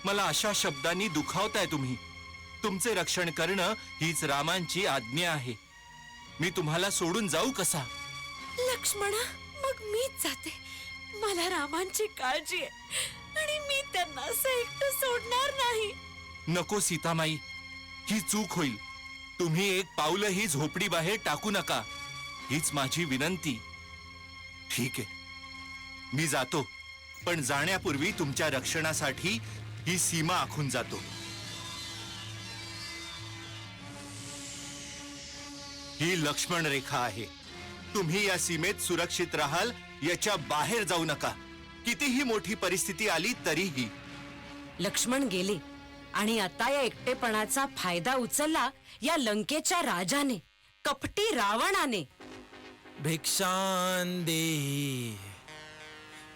मला अशा शब्दांनी दुखावताय तुम्ही. तुमचे रक्षण करणं हीच रामांची आज्ञा आहे. मी तुम्हाला सोडून जाऊ कसा? लक्ष्मणा, मग मीच जाते. मला रामांची काळजी आहे आणि मी त्यांना असं एकटं सोडणार नाही. नको सीतामाई, ही चूक होईल. तुम्ही एक पाऊलही झोपडी बाहेर टाकू नका, हीच माझी विनंती. ठीक आहे, मी जातो, पण जाण्यापूर्वी तुमच्या रक्षणासाठी ही सीमा आखून जातो. ही लक्ष्मण रेखा आहे. तुम्ही या सीमेत सुरक्षित राहाल, याच्या बाहेर जाऊ नका. कितीही मोठी परिस्थिती आली तरीही. लक्ष्मण गेले आणि आता या एकटेपणाचा फायदा उचलला या लंकेच्या राजाने, कपटी रावणाने. भिक्षान दे,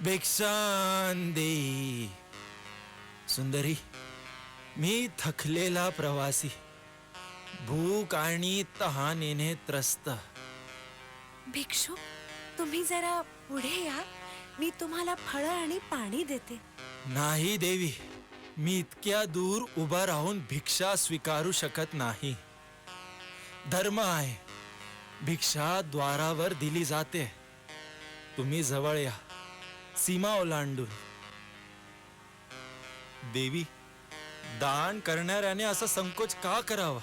भिक्षान दे. सुंदरी, मी थकलेला प्रवासी, भूक आणि तहानेने त्रस्त. भिक्षू, तुम्ही जरा पुढे या, मी तुम्हाला फळं आणि पाणी देते. नाही देवी, मी इतक्या दूर उभा राहून भिक्षा स्वीकारू शकत नाही. धर्म आहे, भिक्षा द्वारावर दिली जाते. तुम्ही जवळ या, सीमा ओलांडून. देवी, दान करणाऱ्याने असा संकोच का करावा?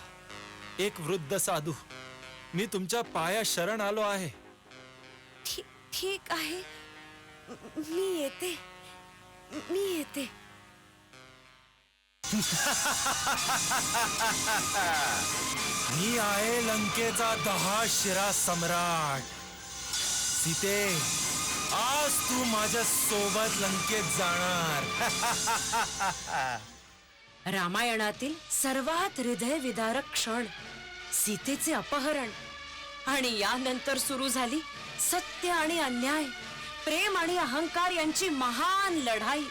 एक वृद्ध साधू, मी तुमच्या पाया शरण आलो आहे. ठीक आहे, मी येते. मी आहे लंकेचा 10 शिरा सम्राट. सीते, आज तू माझ्या सोबत लंकेत जाणार. रामायणातील सर्वात हृदयविदारक क्षण, सीतेचे अपहरण. आणि यानंतर सुरू झाली सत्य आणि अन्याय, प्रेम आणि अहंकार यांची महान लढाई.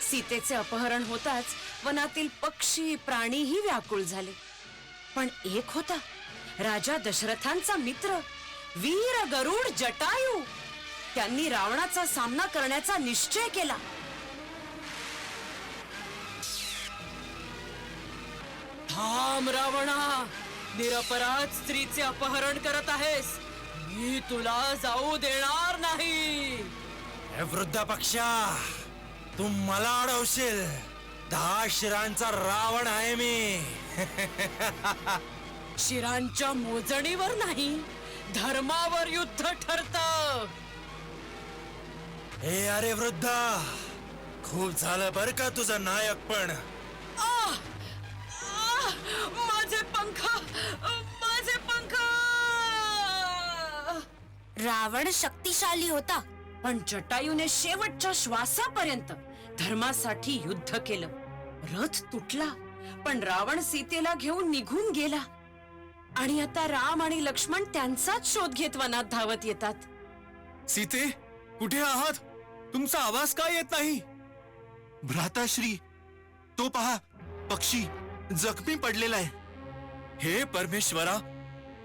सीतेचे अपहरण होताच वनातील पक्षी प्राणीही व्याकुळ झाले. पण एक होता, राजा दशरथांचा मित्र, वीर गरुड जटायू. त्यांनी रावणाचा सामना करण्याचा निश्चय केला. थांब रावणा, निरपराध स्त्रीचे अपहरण करत आहेस. मी तुला जाऊ देणार नाही. हे वृद्ध पक्षा, तू मला अडवशील. 10 शिरांचा रावण आहे मी. शिरांच्या मोजणीवर नाही, धर्मावर युद्ध ठरतं. हे अरे वृद्ध, खूप झालं बर का तुझं नायकपण. माझे पंख, माझे पंख. रावण शक्तिशाली होता, पण जटायूने शेवटच्या श्वासापर्यंत धर्मासाठी युद्ध केलं. रथ तुटला, पण रावण सीतेला घेऊन निघून गेला. आणि आता राम आणि लक्ष्मण त्यांचाच शोध घेत वनात धावत येतात. सीते, कुठे आहात? तुमचा आवाज काय येत नाही? भ्राताश्री, तो पहा, पक्षी जखमी पडलेला आहे. हे परमेश्वरा,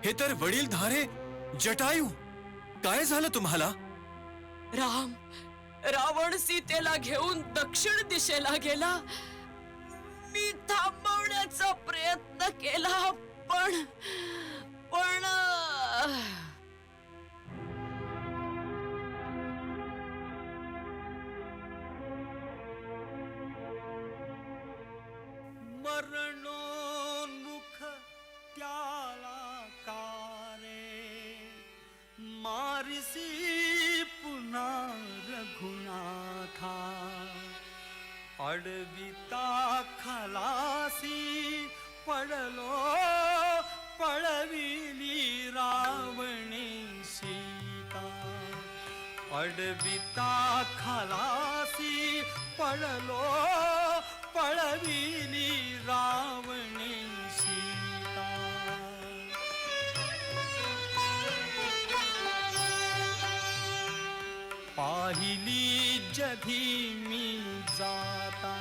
हे तर वडीलधारे जटायू. काय झालं तुम्हाला? रावण सीतेला घेऊन दक्षिण दिशेला गेला. मी थांबवण्याचा प्रयत्न केला, पण मरणोन्मुख त्याला कारे, मारिसी पुन्हा रघुनाथा. अडविता खलासी पडलो, पळविली रावणी सीता. अडविता खलासी पडलो, पळविली गेली जधी मी जाता,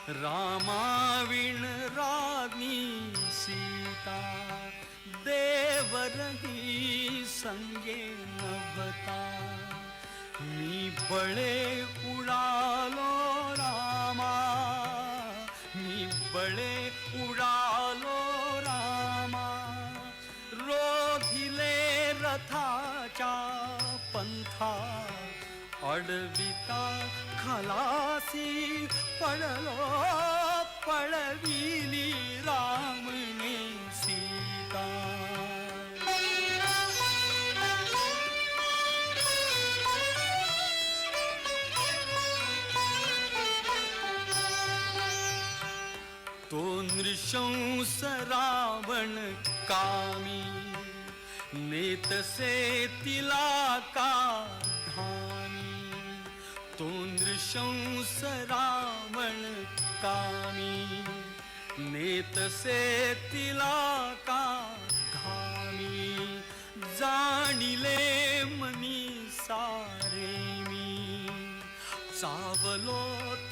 रामाविण राणी सीता, देवरही संगे नभता, मी बळे उडालो रामा, मी बळे उडालो रामा, रोधिले रथाच्या पंथा, अडविता खलासी पडलो, पळविली रामने सीता. तो नृशंस रावण कामी, नेतसे तिला का धामी, तो नृशंस रावण कामी, नेतसे तिला का धामी, जाणिले मनी सारे मी, चावलो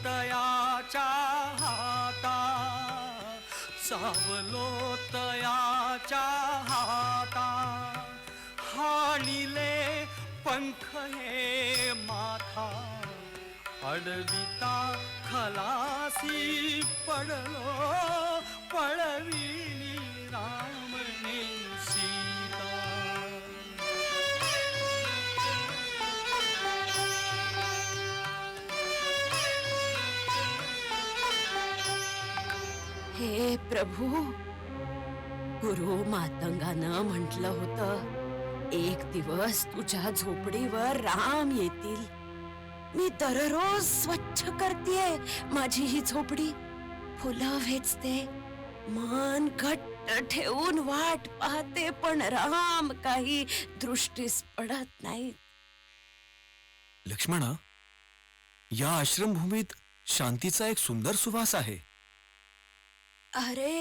तयाच्या हाता, चावलो तयाच्या हाता, हाणिले पंख हे माथा, अडविता खलासी पडलो, पळविली रामने सीता. हे प्रभू, गुरु मातंगानं म्हटलं होतं, एक दिवस तुझ्या झोपडीवर राम येतील. मी दररोज स्वच्छ करतेय माझी ही झोपडी, फुलं वेचते, मन घट्ट ठेवून वाट पाहते, पण राम काही दृष्टीस पडत नाही. लक्ष्मणा, या आश्रमभूमीत शांतीचा एक सुंदर सुवास आहे. अरे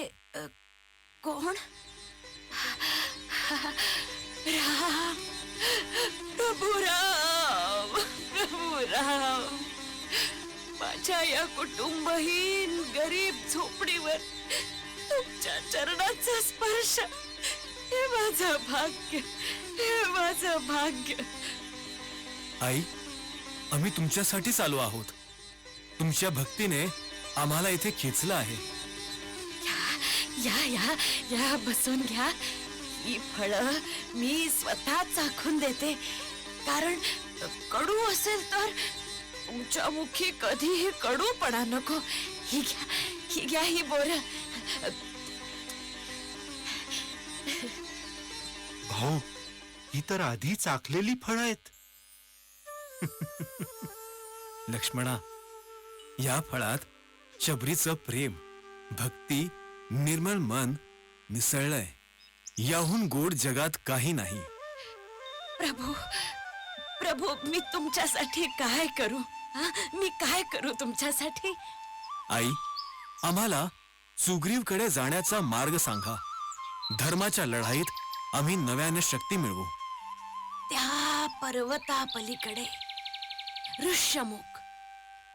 कोण? राम, प्रभू राम, प्रभू राम, माझ्या या कुटुंबहीन गरीब झोपडीवर तुमच्या चरणाचा स्पर्श, हे माझं भाग्य, हे माझं भाग्य. आई, आम्ही तुमच्यासाठीच आलो आहोत. तुमच्या भक्तीने आम्हाला इथे खेचलं आहे. या या या, बसून घ्या. ही फळं मी स्वतः चाखून देते, कारण कडू असेल तर तुमच्या मुखी कधीही कडूपणा नको. ही घ्या, ही घ्या, ही बोर. भाऊ, ही तर आधी चाखलेली फळं आहेत. लक्ष्मणा, या फळात शबरीचं प्रेम, भक्ती, निर्मळ मन मिसळलंय. याहून गोड जगात काही नाही. प्रभू, प्रभू, मी तुमच्यासाठी काय करू? मी काय करू तुमच्यासाठी? आई, आम्हाला सुग्रीवकडे जाण्याचा मार्ग सांगा. धर्माच्या लढाईत आम्ही नव्याने शक्ती मिळवू. त्या पर्वतापलीकडे ऋष्यमुख,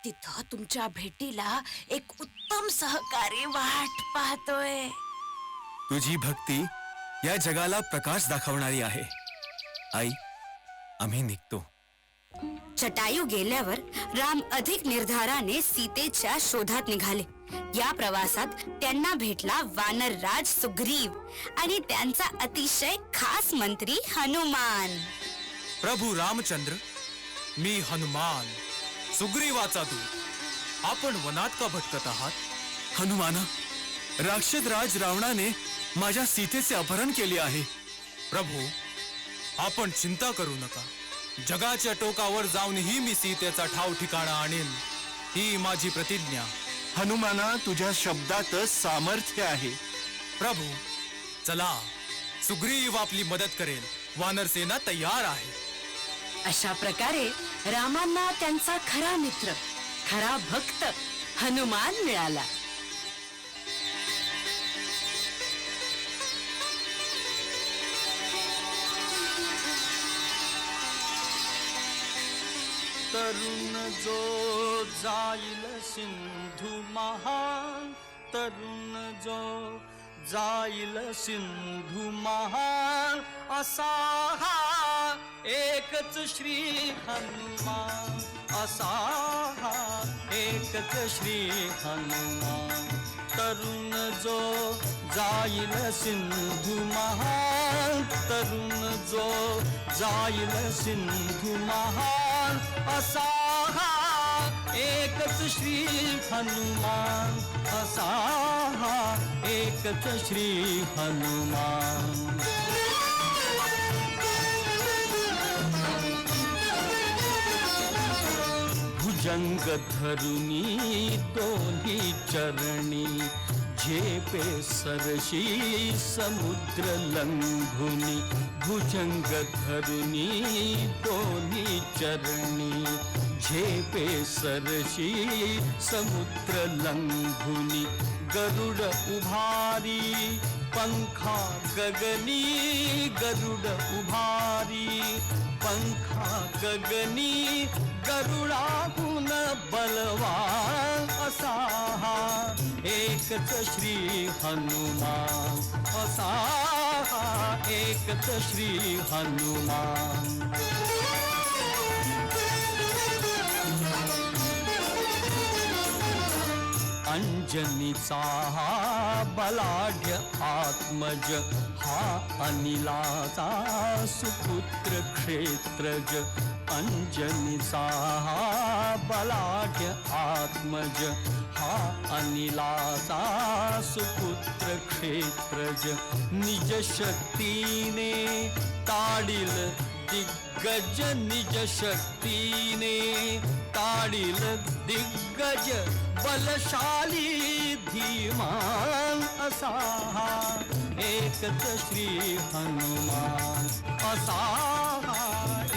तिथं तुमच्या भेटीला एक उत्तम सहकारी वाट पाहतोय. तुझी भक्ती या जगाला प्रकाश दाखवणारी आहे. आई, आम्ही निघतो. जटायू गेल्यावर राम अधिक निर्धाराने सीतेच्या शोधात निघाले. या प्रवासात त्यांना भेटला वानरराज सुग्रीव आणि त्यांचा अतिशय खास मंत्री हनुमान. प्रभू रामचंद्र, मी हनुमान, सुग्रीवाचा दूत. आपण वनात का भटकत आहात? हनुमाना, राक्षसराज रावणाने माझ्या सीतेचे अपहरण केले आहे. प्रभू, आपण चिंता करू नका. जगाच्या टोकावर जाऊनही मी सीतेचा ठाव ठिकाणा आणेन, ही माझी प्रतिज्ञा. हनुमाना, तुझ्या शब्दातच सामर्थ्य आहे. प्रभू, चला, सुग्रीव आपली मदत करेल. वानरसेना तयार आहे. अशा प्रकारे रामांना त्यांचा खरा मित्र, खरा भक्त हनुमान मिळाला. तरुण जो जाईल सिंधू महान, तरुण जो जाईल सिंधू महान, असा हा एकच श्री हनुमान, असा हा एकच श्री हनुमान. तरुण जो जाईल सिंधू महान, तरुण जो जाईल सिंधू महान, असा हा एकच श्री हनुमान, असा हा एकच श्री हनुमान. भुजंग धरुनी दोन्ही चरणी, झेपे सरशी समुद्र लंघुनी. भुजंग धरुनी दोन्ही चरणी, झेपे सरशी समुद्र लंघुनी. गरुड उभारी पंखा गगनी, गरुड उभारी पंखा गगनी. गरुडाहून बलवान, असा हा एकच श्री हनुमान, असा हा एकच श्री हनुमान. अंजनीचा हा बलाढ्य आत्मज, हा अनिलाचा सुपुत्र क्षेत्रज. अंजनीचा हा बलाढ्य आत्मज, हा अनिलाचा सुपुत्र क्षेत्रज. निज शक्तीने ताडिल दिग्गज, निज शक्तीने ताडिल दिग्गज. बलशाली धीमान, असा हा एकच श्री हनुमान, असा हा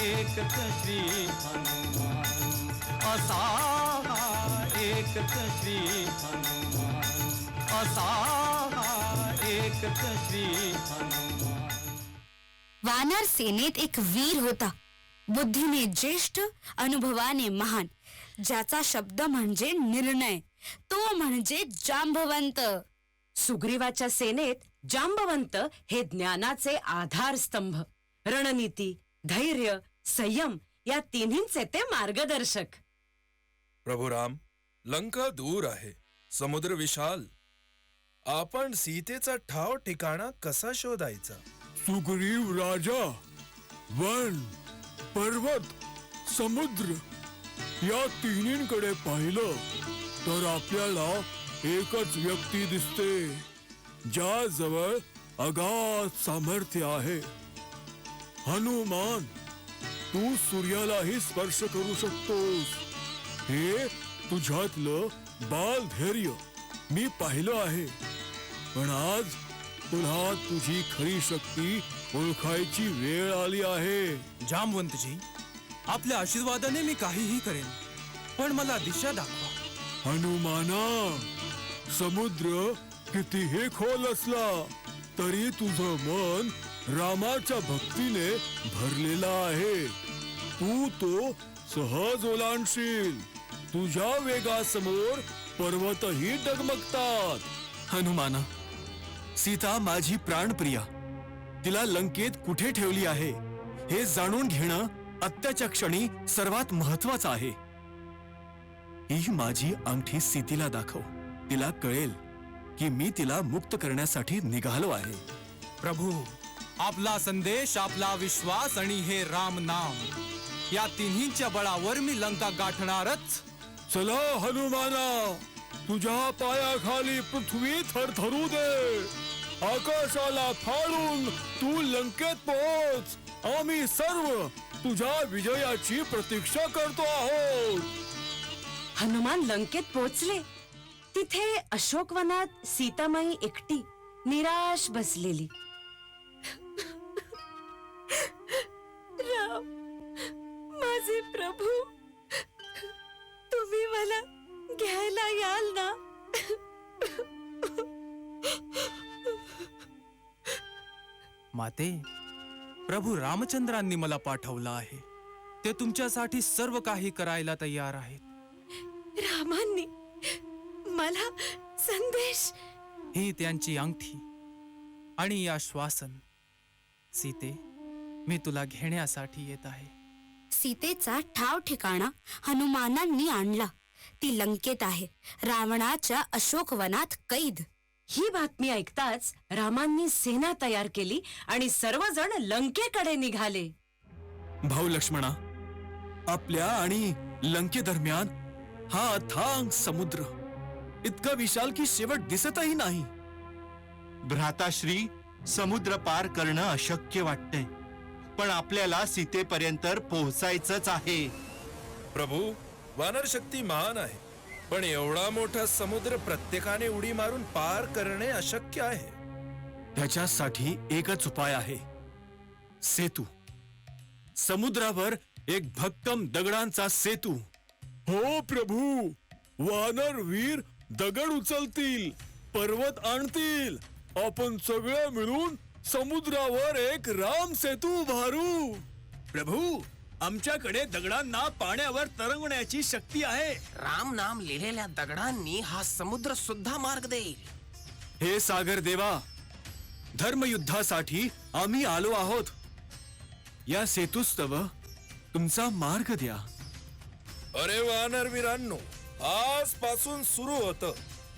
एकच श्री हनुमान, असा हा एकच श्री हनुमान, असा हा एकच श्री हनुमान. वानर सेनेत एक वीर होता, बुद्धीने ज्येष्ठ, अनुभवाने महान, ज्याचा शब्द म्हणजे निर्णय, तो म्हणजे जांबवंत. सुग्रीवाच्या सेनेत जांबवंत हे ज्ञानाचे आधारस्तंभ, रणनीती, धैर्य, संयम या तिन्हींचे ते मार्गदर्शक. प्रभू राम, लंका दूर आहे, समुद्र विशाल. आपण सीतेचा ठाव ठिकाणा कसा शोधायचा? सुग्रीव राजा, वन, पर्वत, समुद्र या तिन्हींकडे पाहिलं तर आपल्याला एकच व्यक्ती दिसते, ज्याजवळ अगाध सामर्थ्य आहे. हनुमान, तू सूर्यालाही स्पर्श करू शकतोस. हे तुझ्यातलं बाल धैर्य मी पाहिलं आहे, पण आज तुला तुझी खरी शक्ती ओळखायची वेळ आली आहे. जामवंतजी, आपल्या आशीर्वादाने मी काहीही करेन, पण मला दिशा दाखवा. हनुमाना, समुद्र कितीही खोल असला तरी तुझं मन रामाच्या भक्तीने भरलेला आहे. तू तो सहज ओलांडशील. तुझ्या वेगासमोर पर्वतही डगमगतात. हनुमाना, सीता माझी प्राणप्रिया, तिला लंकेत कुठे ठेवली आहे हे जाणून घेणं आत्ताच्या क्षणी सर्वात महत्वाचं आहे. ही माझी अंगठी सीतेला दाखव. तिला कळेल की मी तिला मुक्त करण्यासाठी निघालो आहे. प्रभू, आपला संदेश, आपला विश्वास आणि हे राम नाम या तिन्हींच्या बळावर मी लंका गाठणारच. चला हनुमाना, तुझ्या पायाखाली पृथ्वी थरथरू दे. आकाशाला फाडून तू लंकेत पोहोच. आम्ही सर्व तुझ्या विजयाची प्रतीक्षा करतो आहोत. हनुमान लंकेत पोहोचले. तिथे अशोकवनात सीतामाई एकटी निराश बसलेली. राम, माझे प्रभू, तुम्ही मला घ्यायला याल ना? माते, प्रभू रामचंद्रांनी मला पाठवलं आहे. ते तुमच्यासाठी सर्व काही करायला तयार आहेत. रामांनी मला संदेश. ही त्यांची अंगठी आणि आश्वासन. सीते, मी तुला घेण्यासाठी येत आहे. सीतेचा ठाव ठिकाणा हनुमानांनी आणला. ती लंकेत आहे, रावणाच्या अशोकवनात कैद. ही बातमी ऐकताच रामांनी सेना तयार केली आणि सर्वजण लंकेकडे निघाले. भाऊ लक्ष्मणा, आपल्या आणि लंकेदरम्यान हा अथांग समुद्र इतका विशाल की शेवट दिसतही नाही. भ्राताश्री, समुद्र पार करणं अशक्य वाटतंय, पण आपल्याला सीतेपर्यंत पोहोचायचंच आहे. प्रभू, वानर शक्ती महान आहे, पण एवढा मोठा समुद्र प्रत्येकाने उडी मारून पार करणे अशक्य आहे. त्याच्यासाठी एकच उपाय आहे, सेतू. समुद्रावर एक भक्कम दगडांचा सेतू. हो प्रभू, वानर वीर दगड उचलतील, पर्वत आणतील, आपण सगळे मिळून समुद्रावर एक राम सेतू उभारू. प्रभू, आमच्याकडे दगडांना पाण्यावर तरंगण्याची शक्ती आहे. राम नाम लिहिलेल्या दगडांनी हा समुद्र सुद्धा मार्ग देईल. हे सागर देवा, धर्मयुद्धासाठी आम्ही आलो आहोत. या सेतूस्तव तुमचा मार्ग द्या. अरे वानर वीरांनो, आजपासून सुरू होतं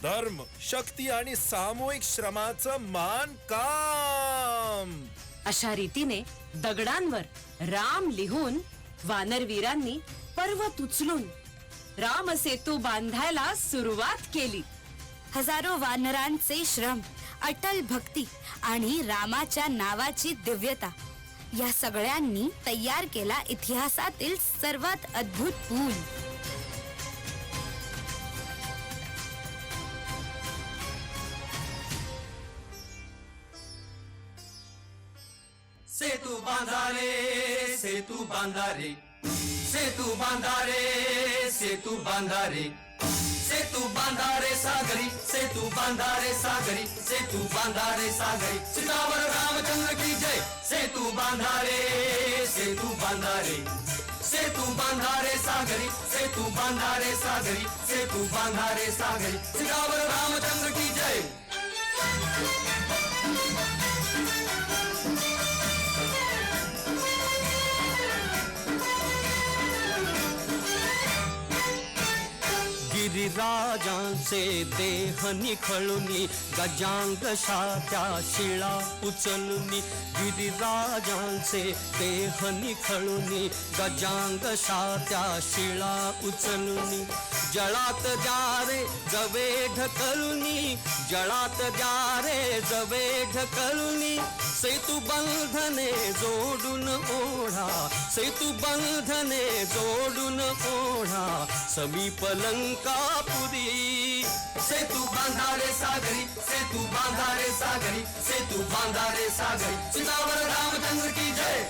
धर्म, शक्ती आणि सामूहिक श्रमाचं महान काम. अशा रीतीने दगडांवर राम लिहून वानरवीरांनी पर्वत उचलून रामसेतू बांधायला सुरुवात केली. हजारो वानरांचे श्रम, अटल भक्ती आणि रामाच्या नावाची दिव्यता या सगळ्यांनी तयार केला इतिहासातील सर्वात अद्भुत पूल. सेतू बांधारे, सेतू बांधारे, सेतू बांधारे, सेतू बांधारे, सेतू बांधारे सागरी, सेतू बांधारे सागरी, सेतू बांधारे सागरी. सीतावर रामचंद्र की जय. सेतू बांधारे, सेतू बांधारे, सेतू बांधारे सागरी, सेतू बांधारे सागरी, सेतू बांधारे सागरी. सीतावर रामचंद्र की जय. गिरिराजांचे देह निखळुनी, गजांग शात्या शिळा उचलुनी. गिरिराजांचे देह निखळुनी, गजांग शात्या शिळा उचलुनी. जळात द्या रे जवे ढकलुनी, जळात द्या रे जवे ढकलुनी. सेतू बंधने जोडून ओढा, सेतू बंधने जोडून ओढा, समीप लंकापुरी. सेतू बांधारे सागरी, सेतू बांधारे सागरी, सेतू बांधारे सागरी. सीतावर रामचंद्र की जय.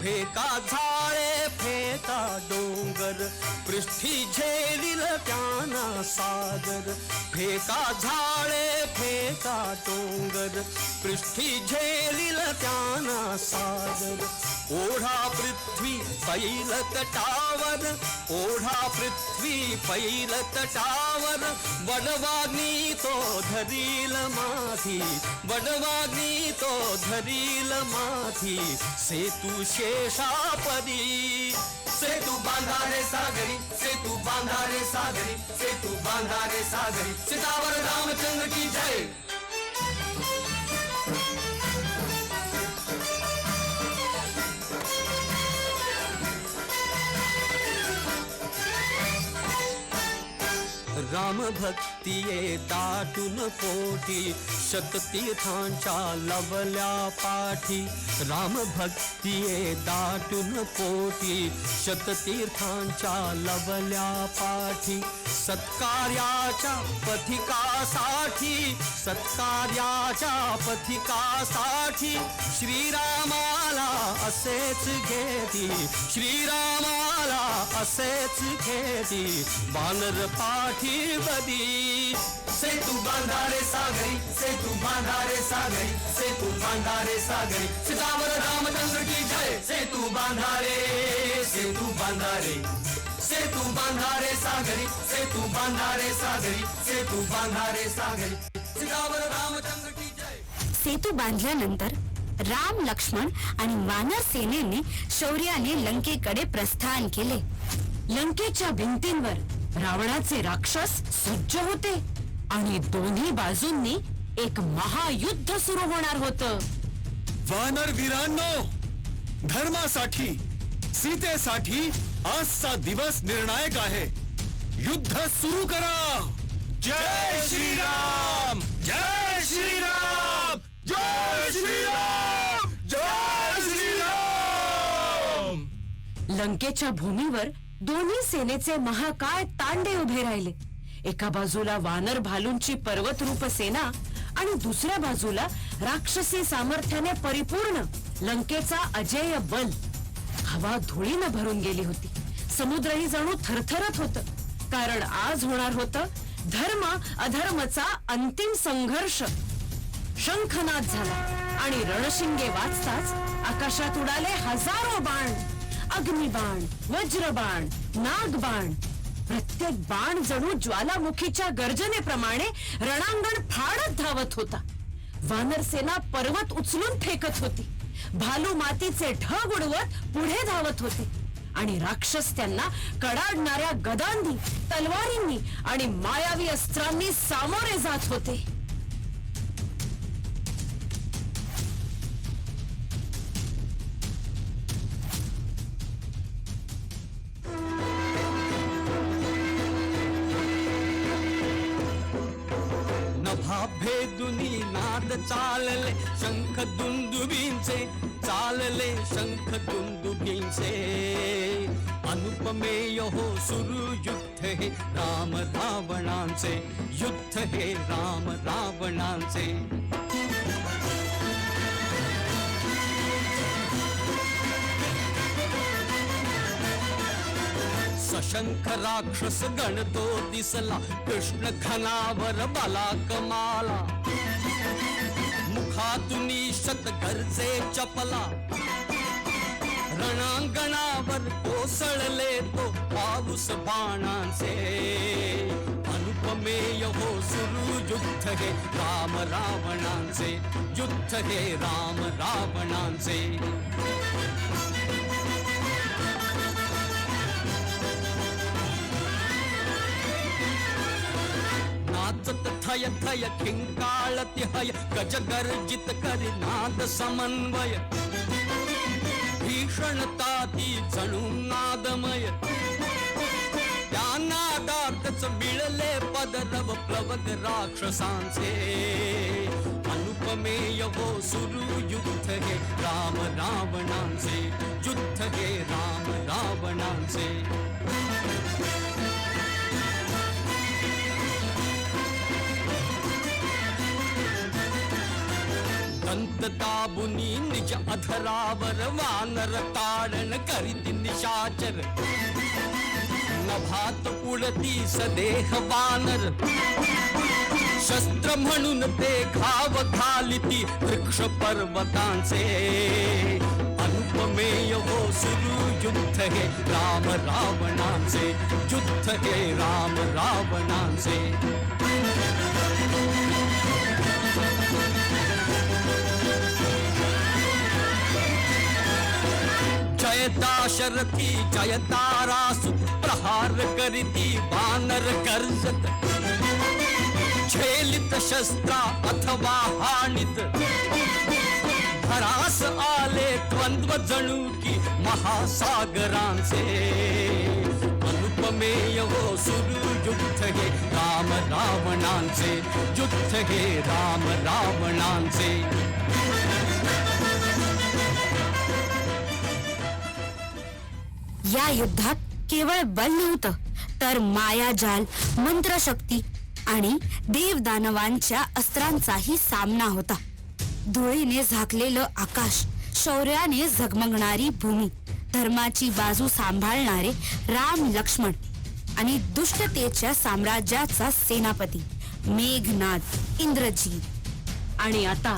फेका झाळे फेका डोंगर, पृष्ठी झेलिल त्यांना सागर. फेका झाळे फेका डोंगर, पृष्ठी झेलिल त्यांना सागर. ओढा पृथ्वी पैल तटावर, ओढा पृथ्वी पैल तटावर. बडवाग्नी तो धरील माथी, बडवाग्नी तो धरील माथी. सेतू शेषापदी. सेतू बांधारे सागरी, सेतू बांधारे सागरी, सेतू बांधारे सागरी. सीतावर रामचंद्र की जय. राम भक्तिये दाटून पोटी, शततीर्थांच्या लवल्या पाठी. राम भक्तिये दाटून पोटी, शततीर्थांच्या लवल्या पाठी. सत्कार्याच्या पथिकासाठी, सत्कार्याच्या पथिकासाठी. श्रीरामाला असेच घेती, श्रीरामा मला असेच खेती बानर पाठीवदी सेतू बांधारे सागरी सेतू बांधारे सागरी सेतू बांधारे सागरी सीतावर रामचंद्र की जय सेतू बांधारे सेतू बांधारे सेतू बांधारे सागरी सेतू बांधारे सागरी सेतू बांधारे सागरी सीतावर रामचंद्र की जय. सेतू बांधल्यानंतर राम, लक्ष्मण आणि वानर सेनेने शौर्याने लंकेकडे प्रस्थान केले. लंकेच्या भिंतींवर रावणाचे राक्षस सज्ज होते आणि दोन्ही बाजूंनी एक महायुद्ध सुरू होणार होतं. वानर वीरांनो, धर्मासाठी, सीतेसाठी आजचा दिवस निर्णायक आहे. युद्ध सुरू करा. जय श्रीराम, जय श्रीराम, जय श्रीराम, जय श्रीराम. लंकेच्या भूमीवर दोन्ही सेनेचे महाकाय तांडे उभे राहिले. एका बाजूला वानर भालूंची पर्वतरूप सेना आणि दुसऱ्या बाजूला राक्षसी सामर्थ्याने परिपूर्ण लंकेचा अजेय बल. हवा धुळीनं भरून गेली होती. समुद्रही जणू थरथरत होत, कारण आज होणार होतं धर्म अधर्मचा अंतिम संघर्ष. शंखनाद झाला आणि रणशिंगे वाजताच आकाशात उडाले हजारो बाण. अग्निबाण, वज्रबाण, नागबाण. प्रत्येक बाण जणू ज्वालामुखीच्या गर्जनेप्रमाणे रणांगण फाडत धावत होता. वानरसेना पर्वत उचलून फेकत होती. भालू मातीचे ढग उडवत पुढे धावत होते आणि राक्षस त्यांना कडाडणाऱ्या गदांनी, तलवारींनी आणि मायावी अस्त्रांनी सामोरे जात होते. भेदुनी नाद चालले शंख दुंदुबींचे चालले शंख दुंदुबींचे अनुपमेय हो सुरू युद्ध हे राम रावणांचे युद्ध हे राम रावणांचे. सशंख राक्षस गण तो दिसला कृष्ण घनावर बाला कमाला. मुखातुनी शत गरजे चपला रणांगणावर कोसळले तो पाऊस बाणांचे. अनुपमेय हो सुरू युद्ध हे राम रावणांचे युद्ध हे राम रावणांचे. नाचत थय थय खिंकाळती हय गज गर्जित करी नाद समन्वय. भीषणता ती जणू नादमय त्या नादातच मिळले पदरव प्लवग राक्षसांचे. अनुपमेय हो सुरू युद्ध हे राम रावणांचे युद्ध हे राम रावणांचे. दंत दाबुनी निज अधरावर वानर ताडण करीती निशाचर. नभात पुढती सदेह वानर शस्त्र म्हणून ते घाव घालिती वृक्ष पर्वतांचे. अनुपमेय हो सुरू युद्ध हे राम रावणांचे युद्ध हे राम रावणांचे. जयता शरथी जयता रासु प्रहार करीती वानर गर्जत. झेलित शस्त्रा अथवा हाणित भरास आले द्वंद्व जणू की महासागरांचे. अनुपमेय हो सुरू युद्ध हे राम रावणांचे युद्ध हे राम रावणांचे. या युद्धात केवळ बल नव्हतं, तर मायाजाल, मंत्रशक्ती आणि देवदानवांच्या अस्त्रांचाही सामना होता. धुळीने झाकलेलं आकाश, शौर्याने झगमगणारी भूमी, धर्माची बाजू सांभाळणारे राम लक्ष्मण आणि दुष्टतेच्या साम्राज्याचा सेनापती मेघनाद इंद्रजीत. आणि आता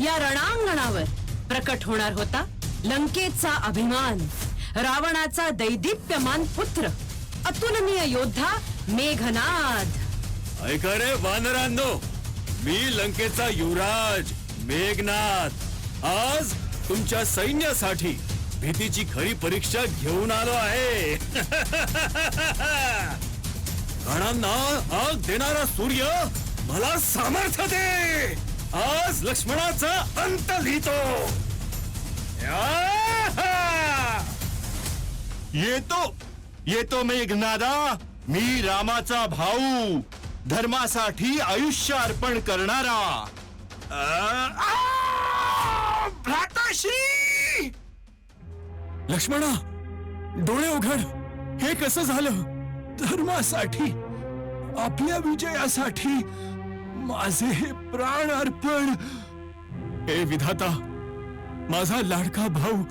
या रणांगणावर प्रकट होणार होता लंकेचा अभिमान, रावणाचा दैदिप्यमान पुत्र, अतुलनीय योद्धा मेघनाद. ऐका रे वानरांनो, मी लंकेचा युवराज मेघनाद आज तुमच्या सैन्यासाठी भीतीची खरी परीक्षा घेऊन आलो आहे. गणांना आग देणारा सूर्य मला सामर्थ्य दे. आज लक्ष्मणाचा अंत लिहितो. येतो मेघनादा, मी रामाचा भाऊ, धर्मासाठी आयुष्य अर्पण करणारा. भ्राताश्री! लक्ष्मणा, डोळे उघड. हे कसं झालं? धर्मासाठी, आपल्या विजयासाठी माझे हे प्राण अर्पण. हे विधाता, माझा लाडका भाऊ,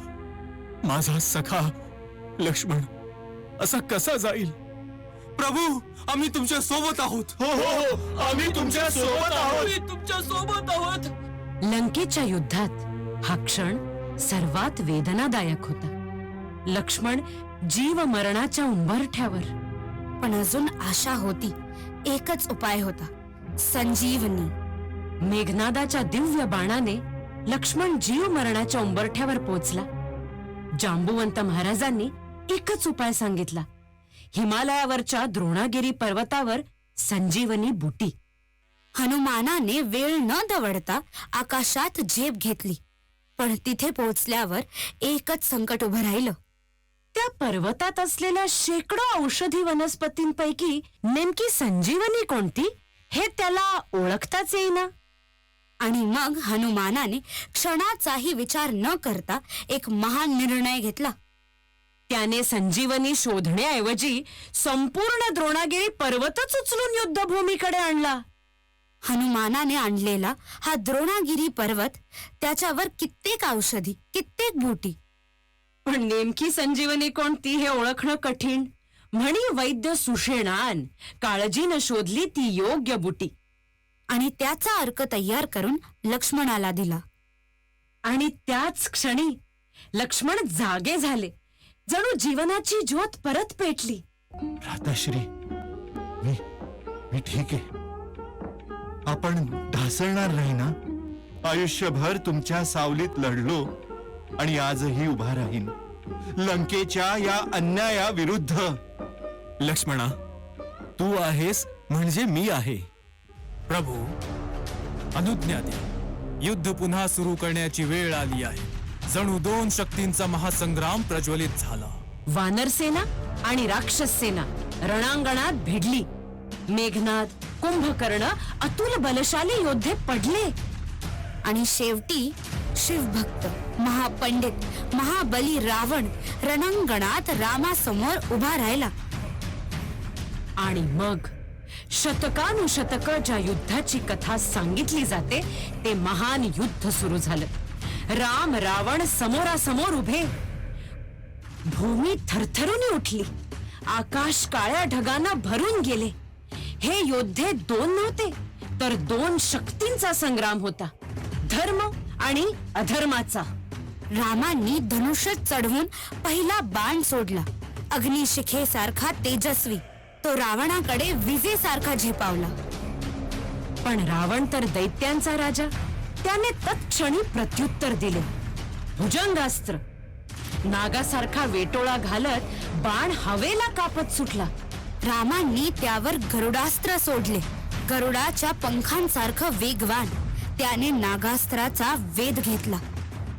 माझा सखा लक्ष्मण असा कसा जाईल? प्रभू, आम्ही तुमच्या सोबत आहोत. हो हो, आम्ही तुमच्या सोबत आहोत. तुमच्या सोबत आहोत. लंकेच्या युद्धात हा क्षण सर्वात वेदनादायक होता. लक्ष्मण जीव मरणाच्या उंबरठ्यावर. पण अजून आशा होती. एकच उपाय होता, संजीवनी. मेघनादाच्या दिव्य बाणाने लक्ष्मण जीव मरणाच्या उंबरठ्यावर पोचला. जांबुवंत महाराजांनी एकच उपाय सांगितला. हिमालयावरच्या द्रोणागिरी पर्वतावर संजीवनी बुटी. हनुमानाने वेळ न दवडता आकाशात झेप घेतली. पण तिथे पोहोचल्यावर एकच संकट उभं राहिलं. त्या पर्वतात असलेल्या शेकडो औषधी वनस्पतींपैकी नेमकी संजीवनी कोणती हे त्याला ओळखताच येईना. आणि मग हनुमानाने क्षणाचाही विचार न करता एक महान निर्णय घेतला. त्याने संजीवनी शोधण्याऐवजी संपूर्ण द्रोणागिरी पर्वतच उचलून युद्धभूमीकडे आणला. हनुमानाने आणलेला हा द्रोणागिरी पर्वत, त्याच्यावर कित्येक औषधी, कित्येक बुटी. पण नेमकी संजीवनी कोणती हे ओळखणं कठीण. म्हणी वैद्य सुषेणान काळजीनं शोधली ती योग्य बुटी. आणि त्याचा अर्क तयार करून लक्ष्मणाला दिला. आणि त्याच क्षणी लक्ष्मण जागे झाले. जणू जीवनाची ज्योत परत पेटली. भ्राताश्री, मी ठीक आहे. आपण ढासळणार नाही ना? आयुष्यभर तुमच्या सावलीत लढलो आणि आजही उभा राहीन लंकेच्या या अन्यायाविरुद्ध. लक्ष्मणा, तू आहेस म्हणजे मी आहे. प्रभू, अनुज्ञा द्या. युद्ध पुन्हा सुरू करण्याची वेळ आली आहे. जणू दोन शक्तींचा महासंग्राम प्रज्वलित झाला. वानरसेना आणि राक्षस सेना रणांगणात भिडली. मेघनाद, कुंभकर्ण अतुल बलशाली योद्धे पडले. आणि शेवटी शिवभक्त, महापंडित, महाबली रावण रणांगणात रामासमोर उभा राहिला. आणि मग शतकानुशतक ज्या युद्धाची कथा सांगितली जाते ते महान युद्ध सुरू झालं. राम रावण समोरासमोर उभे. भूमी थरथरून उठली. आकाश काळ्या ढगांना भरून गेले. हे योद्धे दोन नव्हते, तर दोन शक्तींचा संग्राम होता, धर्म आणि अधर्माचा. रामांनी धनुष्य चढवून पहिला बाण सोडला. अग्निशिखेसारखा तेजस्वी. तो रावणाकडे विजेसारखा झेपावला. पण रावण तर दैत्यांचा राजा. त्याने तत्क्षणी प्रत्युत्तर दिले. भुजंगास्त्र. नागासारखा वेटोळा घालत बाण हवेला कापत सुटला. रामांनी त्यावर गरुडास्त्र सोडले. गरुडाच्या पंखांसारखं वेगवान. त्याने नागास्त्राचा वेध घेतला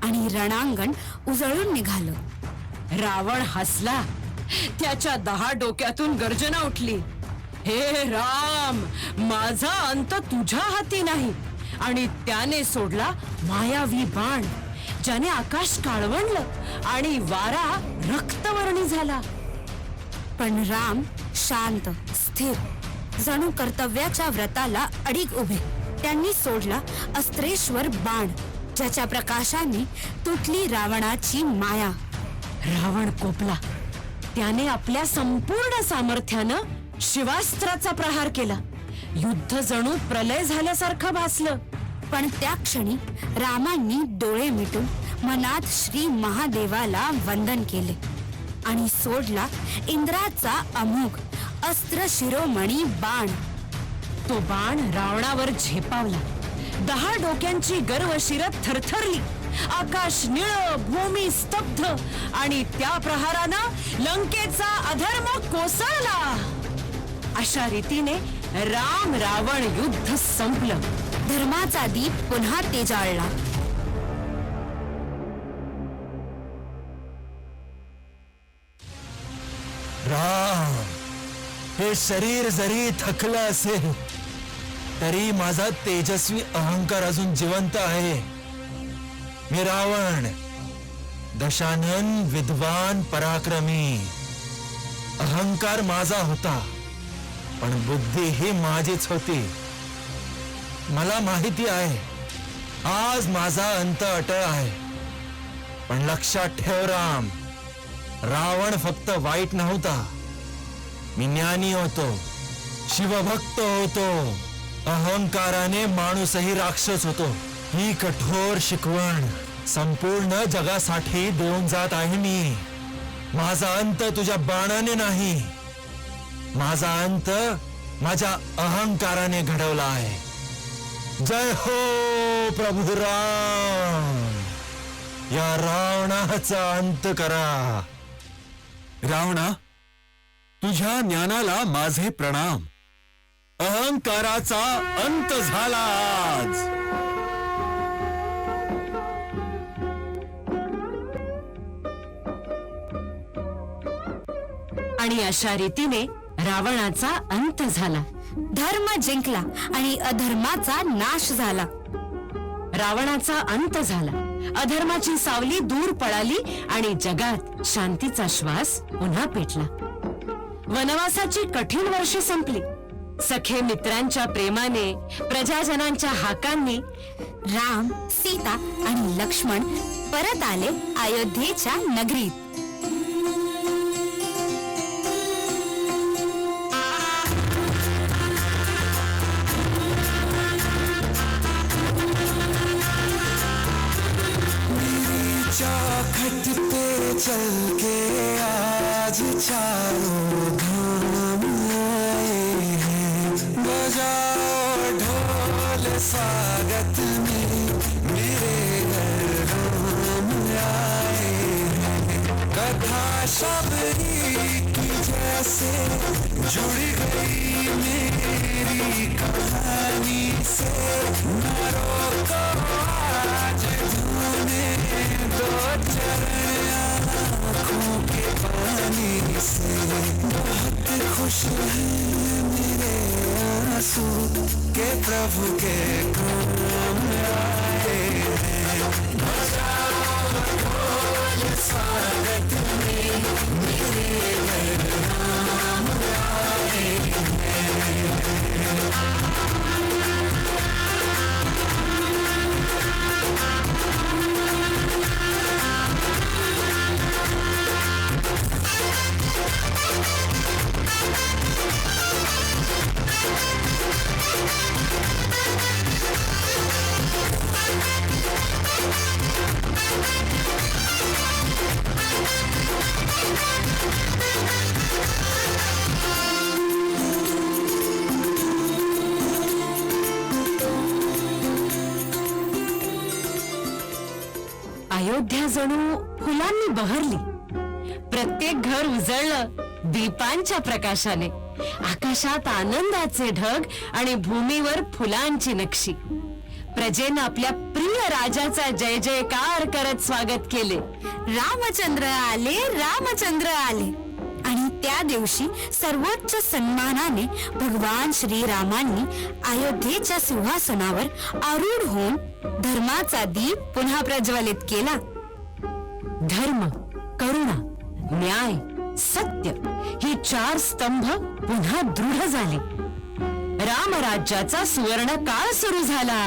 आणि रणांगण उजळून निघालं. रावण हसला. त्याच्या 10 डोक्यातून गर्जना उठली. हे राम, माझा अंत तुझ्या हाती नाही. आणि त्याने सोडला मायावी बाण, ज्याने आकाश काळवंडलं आणि वारा रक्तवर्णी झाला. पण राम शांत, स्थिर, जणू कर्तव्याच्या व्रताला अडीग उभे. त्यांनी सोडला अस्त्रेश्वर बाण, ज्याच्या प्रकाशाने तुटली रावणाची माया. रावण कोपला. त्याने आपल्या संपूर्ण सामर्थ्यानं शिवास्त्राचा प्रहार केला. युद्ध जणू प्रलय झाल्यासारखं भासलं. पण त्या क्षणी रामांनी डोळे मिटून मनात श्री महादेवाला वंदन केले आणि सोडला इंद्राचा अमोघ अस्त्र शिरोमणी बाण. तो बाण रावणावर झेपावला. 10 डोक्यांची गर्व शिरत थरथरली. आकाश निळ, भूमी स्तब्ध आणि त्या प्रहारानं लंकेचा अधर्म कोसळला. अशा रीतीने राम रावण युद्ध संपलं. धर्माचा दीप पुन्हा तेजाळला. राम, हे शरीर जरी थकलं असेल तरी माझा तेजस्वी अहंकार अजून जिवंत आहे. मी रावण, दशानन, विद्वान, पराक्रमी. अहंकार माझा होता, पण बुद्धी ही माझीच होती. मला माहिती आहे आज माझा अंत अटळ आहे. पण लक्षात ठेव राम, रावण फक्त वाईट नव्हता. मी ज्ञानी होतो, शिवभक्त होतो. अहंकाराने माणूसही राक्षस होतो. ही कठोर शिकवण संपूर्ण जगासाठी देऊन जात आहे मी. माझा अंत तुझ्या बाणाने नाही, माझा अंत माझ्या अहंकाराने घडवला आहे. जय हो प्रभू राम. या रावणाचा अंत करा. रावणा, तुझ्या ज्ञानाला माझे प्रणाम. अहंकाराचा अंत झाला आज. आणि अशा रीतीने रावणाचा अंत झाला. धर्म जिंकला आणि अधर्माचा नाश झाला. रावणाचा अंत झाला. अधर्माची सावली दूर पळाली आणि जगात शांतीचा श्वास पुन्हा पेटला. वनवासाची कठीण वर्षे संपली. सखे मित्रांच्या प्रेमाने, प्रजाजनांच्या हाकांनी राम, सीता आणि लक्ष्मण परत आले अयोध्येच्या नगरीत. खट पे चल के आज चारों धाम आए हैं. बजाओ ढोल स्वागत में मेरे घर राम आए हैं. कथा शबरी की जैसे जुड़ गई मेरी कहानी से. न रोको आज धूने दो चरण आँखों के पानी से. बहुत खुश हैं मेरे आंसू के प्रभु के काम आए हैं. बजाओ ढोल स्वागत में मेरे घर राम आए हैं. अयोध्या जणू फुलांनी बहरली. प्रत्येक घर उजळलं दीपांच्या प्रकाशाने. आकाशात आनंदाचे ढग आणि भूमीवर फुलांची नक्षी. प्रजेनं आपल्या प्रिय राजाचा जय जयकार करत स्वागत केले. रामचंद्र आले, रामचंद्र आले. आणि त्या दिवशी सर्वोच्च सन्मानाने भगवान श्रीरामांनी अयोध्येच्या सिंहासनावर आरूढ होऊन धर्माचा दीप पुन्हा प्रज्वलित केला. धर्म, करुणा, न्याय, सत्य ही 4 स्तंभ पुन्हा दृढ झाले. रामराज्याचा सुवर्ण काळ सुरू झाला.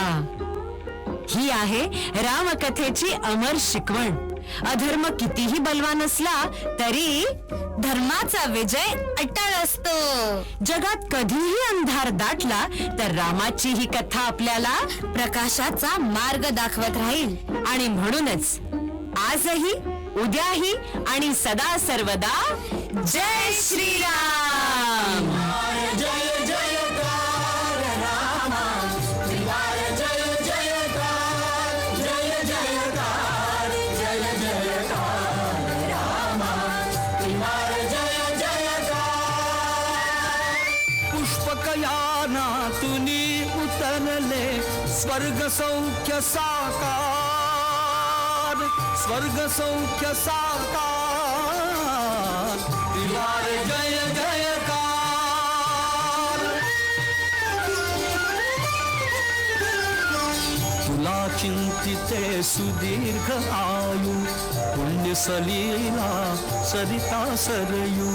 ही आहे रामकथेची अमर शिकवण. अधर्म कितीही बलवान असला तरी धर्माचा विजय अट्टळ असतो. जगात कधीही अंधार दाटला तर रामाची ही कथा आपल्याला प्रकाशाचा मार्ग दाखवत राहील. आणि म्हणूनच आजही, उद्याही आणि सदा सर्वदा जय श्रीराम. जय जयकार रामा त्रिवार जय जयकार जय जयकार जय जयकार रामा त्रिवार जय जयकार. पुष्पकयानातुनी उतरले स्वर्ग सौख्य साकार स्वर्ग सौख्य साकार त्रिवार जय जयकार. तुला चिंतिते सुदीर्घ आयु पुण्य सलीला सरिता सरयू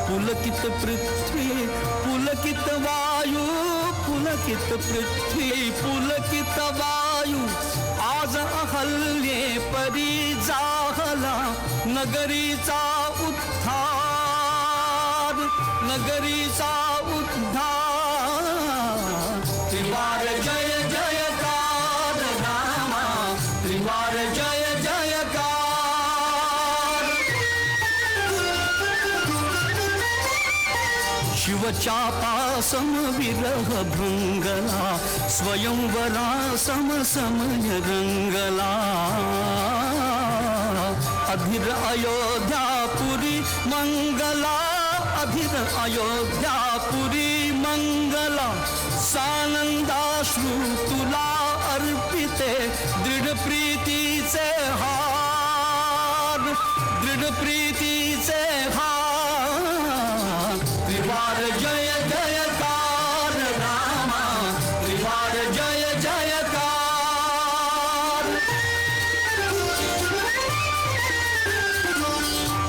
पुलकित पृथ्वी पुलकित वायू पुलकित पृथ्वी पुलकित वायू. आज अहल्ये परी जाहला नगरीचा उद्धार नगरीचा उद्धार. त्रिवार जय जयकार रामा त्रिवार जय जयकार. शिवचापा समविरह भृंगला स्वयंवरा समसमय रंगला. अधीर अयोध्यापुरी मंगला अधीर अयोध्यापुरी मंगला. सानंदाश्रू तुला अर्पिते दृढ प्रीतीचे हार दृढ प्रीतीचे हार. त्रिवार जय जयकार रामा त्रिवार जय जयकार.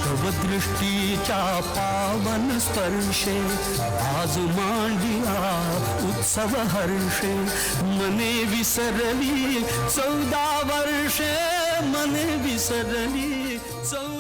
तव दृष्टीच्या पावन स्पर्शे आज मांडिया उत्सव हर्षे. मने विसरली 14 वर्षे मने विसरली 14